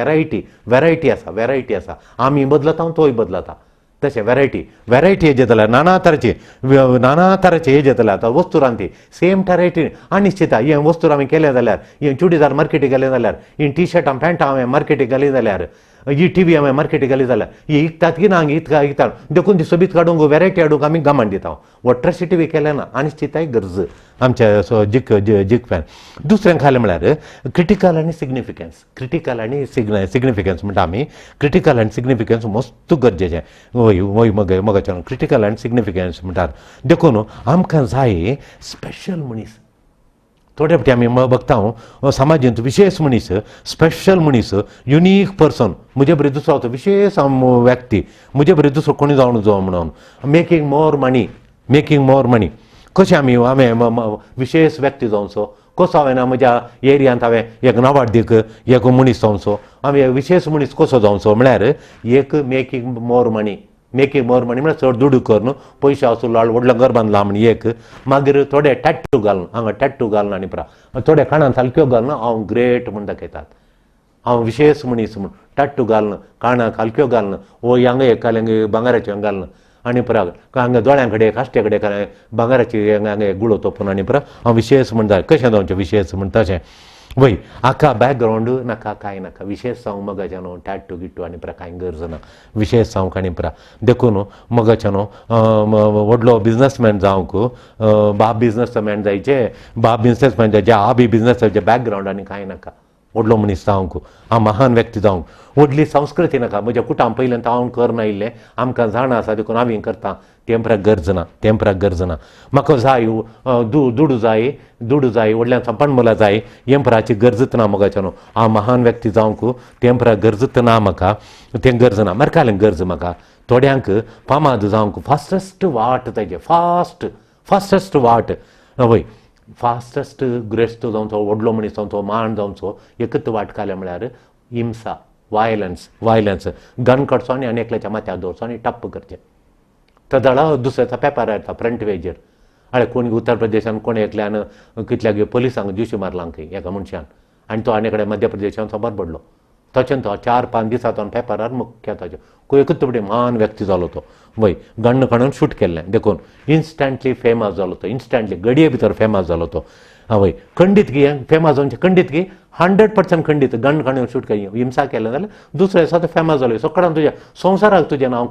वेरायटी आसा आमी बदलता तोय बदलता तशें वेरायटी हेज येतल्यार नाना तरांचे हेज येतले आतां वस्तुरांती सेम वेरायटी अनिश्चिता हें वस्तूर आमी केलें जाल्यार हें चुडीदार मार्केटीक घालें जाल्यार ही टी शर्टां पॅन्टां हांवें मार्केटीक घाली जाल्यार ही टीव्ही हांवें मार्केटीक घाली जाल्यार ही विकतात की ना विकतात देखून ती सोबीत काडूंक वेरायटी हाडूंक आमी गमान दिता वट्राशी टीव्ही केलें ना अनिश्चिताय गरज आमच्या जीक फॅन दुसरें खालें म्हळ्यार क्रिटिकल आनी सिग्निफिकन्स म्हणटा आमी क्रिटिकल आनी सिग्निफिकन्स मस्त गरजेचें वय मगाच्यान क्रिटिकल आनी सिग्निफिकन्स म्हणटात देखून आमकां जाय स्पेशल मनीस थोडे फावटी आमी बघता समाजींत विशेष मनीस स्पेशल मनीस युनीक पर्सन म्हजे बरें दुसरो विशेष व्यक्ती म्हजे बरें दुसरो कोणी जावन जो म्हणून मेकींग मोर मनी कशें हांवें विशेष व्यक्ती जावचो कसो हांवें म्हज्या एरियांत हांवें एक नावाडीक एक मनीस जावचो हांवें विशेष मनीस कसो जावचो म्हळ्यार एक मेकींग मोर मनी म्हळ्यार चड दुडू कर न्हू पयशे आसूं लाड व्हडलें घर बांदलां म्हण एक मागीर थोडे टॅटू घालून हांगा टॅटू घालून आनी थोडे कानांत सारक्यो घालून हांव ग्रेट म्हूण दाखयतात हांव विशेष मनीस म्हूण टॅटू घालून कानाक हलक्यो घालून वो हांगा एक काले भांगाराचे घालून आनी हांगा दोळ्यां कडेन काश्टे कडेन भांगाराची हांगा गुळो तोपून आनी हांव विशेष म्हण जाय कशें जावचें विशेष म्हण तशें वय आख्खा बॅकग्रावंड नाका कांय नाका विशेष जावंक मगाच्यानो टॅटू गिट्टू आनी कांय गरज ना विशेष जावंक आनी देखून मगाच्यानो व्हडलो बिजनसमॅन जावंक बाब बिजनसमॅन जायचे आ बी बिजनसाचे बॅकग्रावंड आनी कांय नाका व्हडलो मनीस जावंक हांव महान व्यक्ती जावंक व्हडली संस्कृती नाका म्हज्या कुटां पयल्यान हांव करना आयिल्लें आमकां जाणा आसा देखून हांवें करता तेंपराक गरज ना म्हाका जाय दुडू जाय व्हडल्यान संपणमोला जाय हेंपराची गरजच ना मोगाच्यानो हांव महान व्यक्ती जावंक तेंपराक गरजच ना म्हाका तें गरज ना मारकालें गरज म्हाका थोड्यांक फामाद जावंक फास्टस्ट वाट ताजें फास्टस्ट वाट वय फास्टस्ट ग्रेस्त जावचो व्हडलो मनीस जावचो मान जावचो एकच वाट काले म्हळ्यार हिंसा वायलन्स गन काडचो आनी एकल्याच्या माथ्यार दवरचो आनी टप्प करचें तो दुसऱ्याचा पेपर येता फ्रंट पेजीर अळे कोणी उत्तर प्रदेशान कोणी एकल्यान कितल्या पुलिसांक जुशी मारलां खंय एका मनशान आनी तो आनी कडेन मध्य प्रदेशान सोबर पडलो तशें तो 4-5 दिसांतून पेपरार मुख्य ताचो एकच बडे महान व्यक्ती जालो तो वय गण्ण काडून शूट केल्लें देखून इन्स्टंटली फेमस जालो तो इन्स्टंटली घडये भितर फेमस जालो तो वय खंडीत की फेमस जावचे खंडीत की 100% खंडीत गण्ण काडून शूट केलें हिंसा केलें जाल्यार दुसरे दिसा तो फेमस जालो सकाळान तुज्या संवसाराक तुजें नांव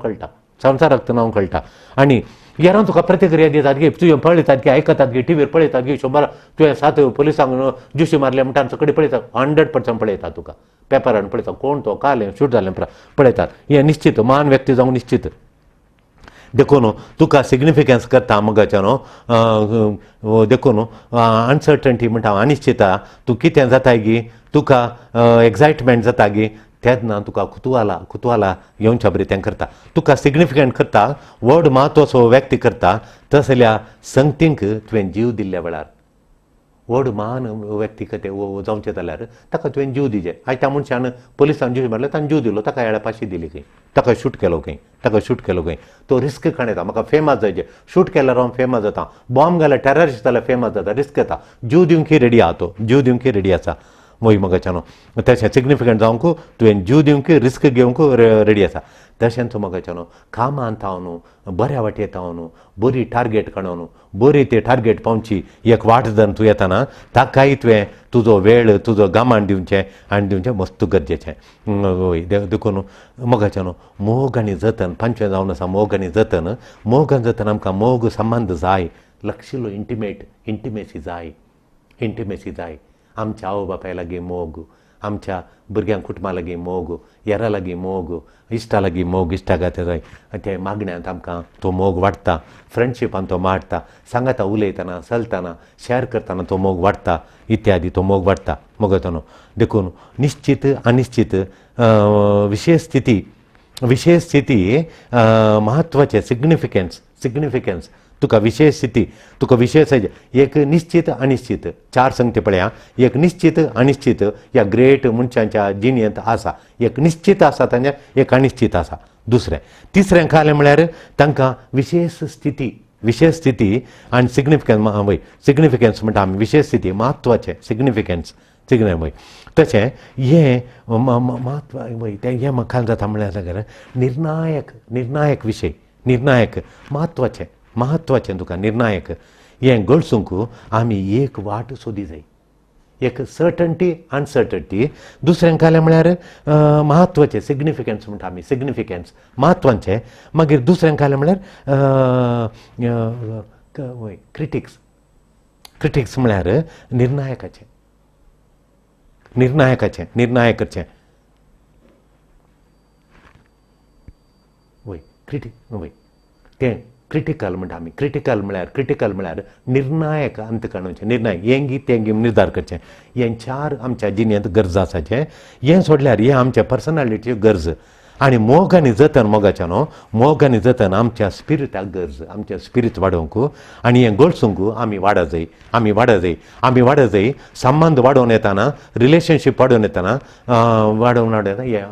कळटा आनी यारां तुका प्रतिक्रिया दितात की तुवें पळयतात की आयकतात की टीव्हीर पळयतात की शंबर तुवें 7 पुलिसांक जुशी मारले म्हणटा सकडी पळयतात 100% पळयतात तुका पेपरान पळयता कोण तो कालें शूट जालें पळयतात हें निश्चित महान व्यक्ती जावंक निश्चित देखून तुका सिग्निफिकन्स करता मगाच्यानो देखून अनसर्टनिटी म्हणटा अनिश्चिता तूं कितें जाता गी तुका एक्सायटमेंट जाता गी तेन्ना तुका कुतुहाला येवच्या बरें तें करता तुका सिग्निफिकंट करता व्हड म्हत्वाचो व्यक्ती करता तसल्या संगतींक तुवें जीव दिल्ल्या वेळार व्हड महान व्यक्ती जावचें जाल्यार ताका तुवें जीव दिचें आयज त्या मनशान पुलिसान जीव मारले ताणें जीव दिलो ताका येळा पाशी दिली खंय ताका शूट केलो खंय तो रिस्क काडटा म्हाका फेमस जायचें शूट केल्यार हांव फेमस जाता बॉम्ब घाल्यार टेररिस्ट जाल्यार फेमस जाता रिस्क येता जीव दिवंक रेडी आहा तो जीव दिवंक रेडी आसा वय मगाच्यानो तशें सिग्निफिकंट जावंक तुवें जीव दिवंक रिस्क घेवंक रेडी आसा तशेंच मगाच्यानो कामांत हांव न्हू बऱ्या वाटेत हांव न्हू बरी टार्गेट काडून बरी ते टार्गेट पावची एक वाट जर तूं येताना ताकाय तुवें तुजो वेळ तुजो गामान दिवचें आनी दिवचें मस्त गरजेचें वय देखून मोगाच्यानो मोग आनी जतन पंचवें जावन आसा मोग आनी जतन आमकां मोग संबंध जाय लक्षिलो इंटिमेसी जाय आमच्या आवय बापाय लागीं मोग आमच्या भुरग्यांक कुटुंबा लागीं मोग यारा लागीं मोग इश्टा लागीं मोग इश्टागाती जाय ते मागण्यांत आमकां तो मोग वाडटा फ्रेंडशिपान तो वाडटा सांगाता उलयतना चलतना शेअर करतना तो मोग वाडटा इत्यादी तो मोग वाडटा मोगतनो देखून निश्चित अनिश्चित विशेष स्थिती म्हत्वाचे सिग्निफिकन्स तुका विशेष स्थिती तुका विशेष एक निश्चित अनिश्चित 4 संगती पळया. एक निश्चित अनिश्चित ह्या ग्रेट मनशांच्या जिणेंत आसा. एक निश्चित आसा तांच्या एक अनिश्चित आसा. दुसरें तिसरें काय म्हळ्यार तांकां विशेष स्थिती आनी सिग्निफिकन्स वय सिग्निफिकन्स म्हणटा आमी विशेष स्थिती म्हत्वाचें सिग्निफिकन्स वय तशें हें म्हत्व वय तें हें म्हाका जाता म्हळ्यार निर्णायक विशय निर्णायक म्हत्वाचें तुका निर्णायक हें घडसूंक आमी एक वाट सोदी जाय. एक सर्टन्टी अनसर्टन्टी. दुसरें काय म्हळ्यार म्हत्वाचें सिग्निफिकन्स म्हणटा आमी सिग्निफिकन्स म्हत्वाचें. मागीर दुसरें काय म्हळ्यार वय क्रिटिक्स म्हळ्यार निर्णायकाचें वय वय तें क्रिटिकल म्हणटा आमी. क्रिटिकल म्हळ्यार निर्णायक अंतकणाचें निर्णय येंगी तेंगी निर्धार करचें. हें 4 आमच्या जिणेंत गरज आसाचें. हें सोडल्यार हे आमच्या पर्सनालिटीच्यो गरज आनी मोग आनी जतन मोगाचें न्हू मोग आनी जतन आमच्या स्पिरिटाक गरज आमचें स्पिरीट वाडोवंक आनी हें घडसूंक आमी वाडा जाय. संबंद वाडोवन येताना रिलेशनशीप वाडोवन येताना हें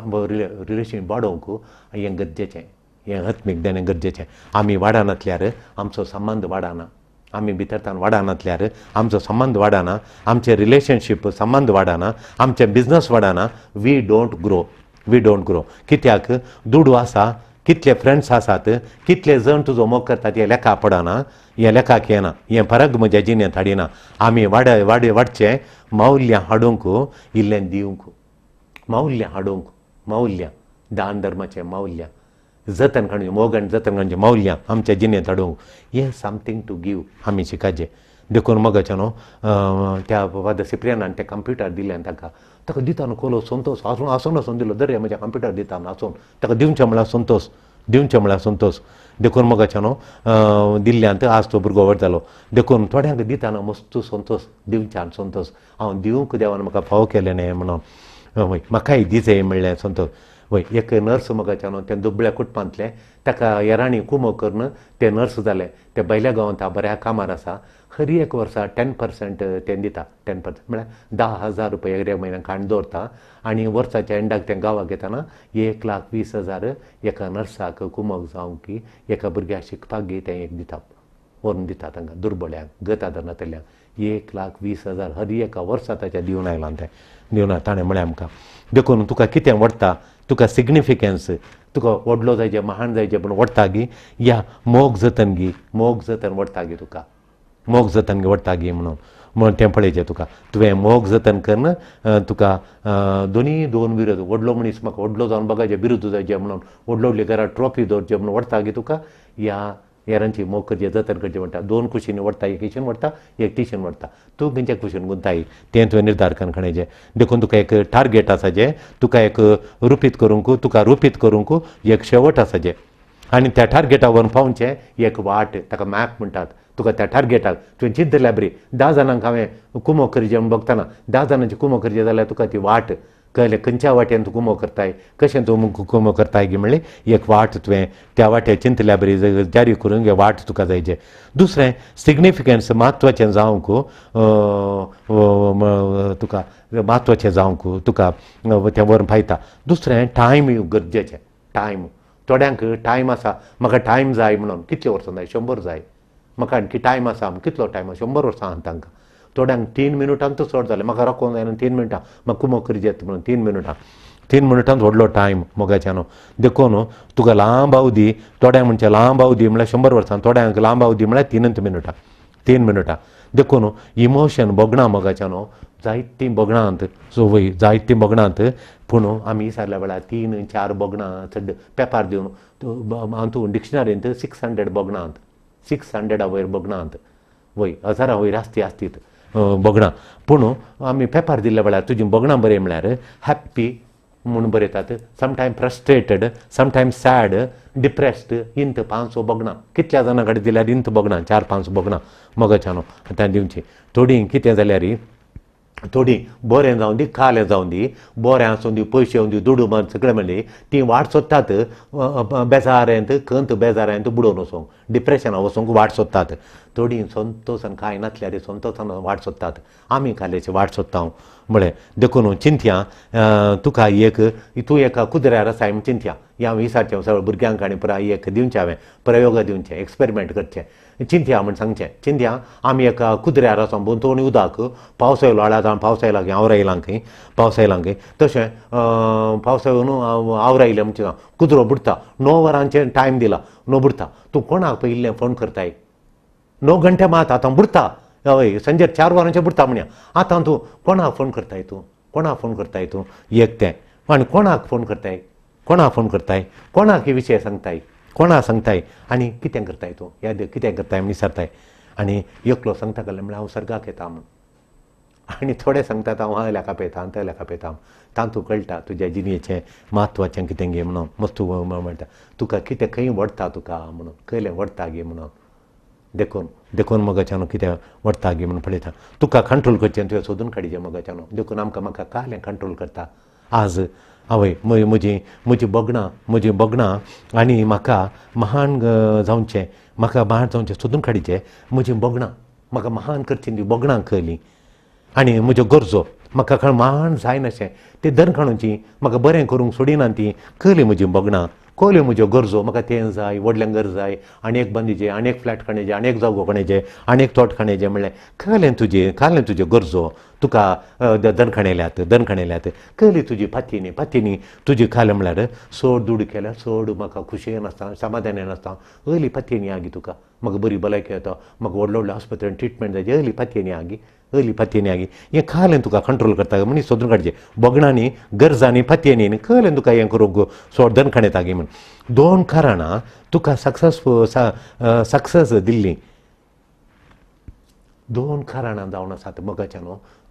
रिलेशनशीप वाडोवंक हें गरजेचें. हें आत्मीक ज्ञान गरजेचें. आमी वाडनातल्यार आमचो संबंद वाडना. आमी भितरतान वाडनातल्यार आमचो संबंद वाडना. आमचे रिलेशनशीप संबंद वाडना. आमचे बिजनस वाडना. We don't grow. कित्याक दुडू आसा कितले फ्रेंड्स आसात कितले जण तुजो मोग करतात हें लेखा पडना. हें लेखाक येना. हें फरक म्हज्या जिणेंत हाडिना. आमी वाडचें मौल्य हाडूंक इल्लें दिवंक मौल्य दान धर्माचें मौल्य जतन करचें मोग आनी जतन करचें मौल्य आमच्या जिणेंत हाडूंक हें समथींग टू गीव आमी शिकाचें. देखून मोगाचें न्हू त्या फादर सिप्रियनान तें कंप्युटर दिलें ताका दिता न्हू खोलो संतोश आसून आसून दिलो दर्या म्हज्या कंप्युटर दिता म्हूण आसून ताका दिवचें म्हळ्यार संतोश देखून मोगाचें न्हू दिल्ल्यांत आज तो भुरगो व्हड जालो. देखून थोड्यांक दिताना मस्त संतोश दिवच्यान संतोश हांव दिवंक देवान म्हाका फाव केलें न्ही म्हणून वय म्हाकाय दिचें म्हणलें संतोश. वय एक नर्स मोगाचें न्हू तें दुबळ्या कुटपांतलें ताका येराणी कुमो करून तें नर्स जालें. ते बैल्या गांवांत बऱ्या कामार आसा. हर एक वर्सा 10% तें दिता. 10% म्हळ्यार 10,000 रुपया एका म्हयन्याक काण दवरता आनी वर्साच्या एंडाक तें गांवाक येताना 1,20,000 एका नर्साक कुमोक जावंक की एका भुरग्याक शिकपाक तें एक दिता व्हरून दिता तांकां दुर्बळ्यांक गत आदारनातल्यांक 1,20,000 हर एका वर्सा ताच्या दिवन आयलां तें दिवन ताणें म्हळें आमकां. देखून तुका कितें वडटा तुका सिग्निफिकन्स तुका व्हडलो जायचें महान जायचें पूण वडटा गी या मोग जतन वडटा गी तुका मोग जतन वडटा गी म्हणून तें पळयचें तुका तुवें मोग जतन करन तुका दोन विरोध व्हडलो मनीस म्हाका व्हडलो जावन बघाचें बिरुद्द जायचें म्हणून व्हडली घरा ट्रॉफी दवरचें म्हणून वडटा गी तुका या हेरांची मोग करचें जतन करचें म्हणटा. 2 कुशींनी वडटा एक इशीन वडटा एक तिशीन वडटा. तूं खंयच्या कुशीन गुंताय तें तुवें निर्धार करून खणेचें. देखून तुका एक टार्गेट आसा जें तुका एक रुपीत करूंक एक शेवट आसा जें आनी त्या टार्गेटा व्हरून पावचें एक वाट ताका मॅप म्हणटात. तुका त्या टार्गेटाक तुवें चिंत धरल्या बरी 10 जाणांक हांवें कुमो करचें म्हूण बघताना 10 जाणांची कुमो करचें जाल्यार तुका ती वाट कळ्ळें खंयच्या वाटेन तूं कुमो करताय कशें तूं कुमो करताय गी म्हणलें एक वाट तुवें त्या वाटेर चिंतल्या बरी जारी करून हें वाट तुका जायचें. दुसरें सिग्निफिकन्स म्हत्वाचें जावंक तुका तुका तें व्हरून पावयता. दुसरें टायम गरजेचें. टायम थोड्यांक टायम आसा म्हाका टायम जाय म्हणून कितले वर्सां जाय 100 जाय म्हाका आणखी टायम आसा कितलो टायम 100 वर्सां आसा तांकां. थोड्यांक 3 मिनटांत चड जालें म्हाका राखूंक जाय 3 मिनटां म्हाका कुमो करचें म्हणून 3 मिनटांत व्हडलो टायम मोगाचें न्हू. देखून तुका लांब अवधी थोड्यांक म्हणचे लांब अवधी म्हळ्यार 100 वर्सां थोड्यांक लांब अवधी म्हळ्यार 3 मिनटां. देखून इमोशन बोगणां मोगाचें न्हू जायतीं बोगणांत वय जायतीं बोगणांत पूण आमी विचारल्या वेळार 3-4 बोगणां चड पेपर दिवन हातूं डिक्शनरींत 600 बोगणांत 600 वयर बोगणांत वय 1000 वयर आसतीत बोगणां. पूण आमी पेपर दिल्ल्या वेळार तुजीं बोगणां बरें म्हळ्यार हॅप्पी म्हणून बरयतात sometime frustrated sometime sad depressed इंत 500 बोगणां कितल्या जाणां कडेन दिल्यार इंत बोगणां 4-5 बोगणां मोगाचें न्हू आतां दिवचीं. थोडीं कितें जाल्यार थोडी बरें जावन दी कालें जावन दी बरें आसूं दी पयशे येवन दी दुडू मार सगळें म्हणली ती वाट सोदतात बेजारेंत खंत बेजारेंत बुडोवन वचोंक डिप्रेशनां वचोंक वाट सोदतात थोडीं संतोसान कांय नासल्यार संतोसान वाट सोदतात आमी कालेची वाट सोदता म्हळें देखून चिंतया तुका एक तूं एका कुद्र्यार आसाय म्हण चिंतया ह्या विसारचें सगळ्या भुरग्यांक आनी पुराय एक दिवचें हांवें प्रयोग दिवचें एक्सपेरिमेंट करचें चिंतया म्हण सांगचें चिंतया आमी एका कुद्र्यार आसा बोंतोवणी उदक पावस येयलो आळ्यात पावस येयला की आवरायलां खंय पावस येयलां खंय तशें पावस येवन आवरायलें म्हणजे कुद्रो बुडटा 9 वरांचें टायम दिला 9 बुडटा तूं कोणाक पयलें फोन करताय 9 घंटे मात आतां बुडटा हय संजे 4 वरांचें बुडटा म्हण्या आतां तूं कोणाक फोन करताय तूं कोणाक फोन करताय तूं एक तें आनी कोणाक फोन करताय कोणाक हे विशय सांगताय कोणाक सांगताय आनी कितें करताय तूं याद कितें करताय म्हण विचारताय आनी एकलो सांगता कहलें म्हळ्यार हांव सर्गाक येता म्हूण आनी थोडे सांगतात हांव हांगा पेतां थंय पेतां तातूंत कळटा तुज्या जिणेचें म्हत्वाचें कितें गे म्हणून मस्त म्हणटा तुका कितें खंय वडटा तुका म्हणून खंयलें वडटा गे म्हणून देखून मोगाच्यान कितें वडटा गे म्हणून पळयता तुका कंट्रोल करचें तुवें सोदून काडचें मोगाच्यान देखून म्हाका कालें कंट्रोल करता आज आवय म्हजी बगणां आनी म्हाका महान जावचें म्हाका महान जावचें सोदून काडचें म्हजीं बगणां म्हाका महान करचीं तीं बगणां खयलीं आनी म्हज्यो गरजो म्हाका महान जायनाशें तें दनखणांची म्हाका बरें करूंक सोडिना ती खयलीं म्हजीं बगणां कळ्यो म्हज्यो गरजो म्हाका तें जाय व्हडलें घर जाय आनी एक बांदीचें आनी एक फ्लॅट खाणेचें आनी एक जागो खाणेचें आनी एक तोट खाणेचें म्हणलें खयलें तुज्यो गरजो तुका दनखणेल्यात खयली तुजी फातीनी तुजी खालें म्हळ्यार चड दूड केल्यार चड म्हाका खुशयेन आसता समाधानान आसता हयली फातीनी आगी तुका म्हाका बरी भलायकी येता म्हाका व्हडल्या हॉस्पिटलान ट्रिटमेंट जाय हयली फातीनी आगी हें खयलें तुका कंट्रोल करता मनीस सोदून काडचें बगणांनी गरजांनी फातयेनी खयलें तुका हें करूंक सोड दनखणेता गे म्हण 2 कारणां तुका सक्सेस दिल्लीं 2 कारणां जावन आसात मोगाच्यान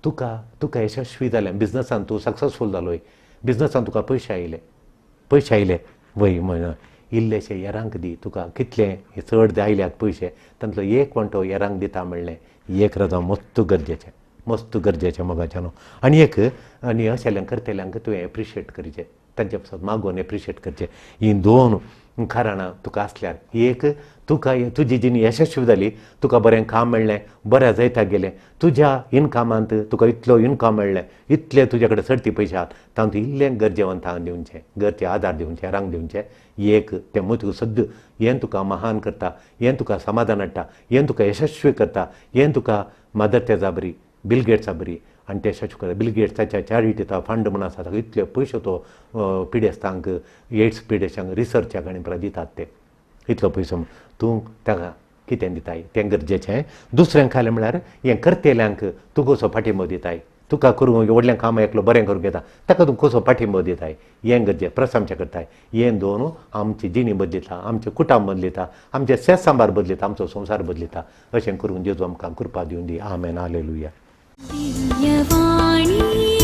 तुका यशस्वी जालें बिजनसान तूं सक्सेसफूल जालोय बिजनसान तुका पयशे आयले वय इल्लेशे येरांक दी तुका कितले चड आयल्यात पयशे तांतलो 1 वंटो येरांक दिता म्हणलें एक राजा मस्त गरजेचें मोगाच्यान आनी अशेल्यांक करतेल्यांक तुवें एप्रिशिएट करचें तांचे पासून मागोवन एप्रिशिएट करचें हीं 2 कारणां तुका आसल्यार एक तुका तुजी जिणी यशस्वी जाली तुका बरें काम मेळ्ळें बरें जायता गेलें तुज्या इनकामांत तुका इतलो इनकम मेळ्ळें इतले तुजे कडेन सर्ती पयशे आहात तातूंत इल्लें गरजेवंतांक दिवचें गरजे आदार दिवचें रांक दिवचें एक तें तुका सद्द हें तुका महान करता हें तुका समाधान हाडटा हें तुका यशस्वी करता हें तुका मदर तेरेसा बरी बिल गेट्सा बरी आनी ते यशस्वी करता बिल गेट्साच्या चॅरिटीचा फंड म्हूण आसा ताका इतले पयशे तो पिडेस्तांक एड्स पिडेस्तांक रिसर्चाक आनी परत दितात ते इतलो पयसो तूं ताका कितें दिताय तें गरजेचें दुसरें खालें म्हळ्यार हें करतेल्यांक तूं कसो फाटिंबो दिताय तुका करूंक व्हडलें काम एकलो बरें करूंक येता ताका तूं कसो फाटिंबो दिताय हें गरजेचें प्रशंसा करताय हें 2 आमची जिणी बदलिता आमचें कुटुंब बदलिता आमचें शेत सांबार बदलिता आमचो संवसार बदलिता अशें करून जेजू आमकां कृपा दिवन दी आमेन हालेलुया दिव्यवाणी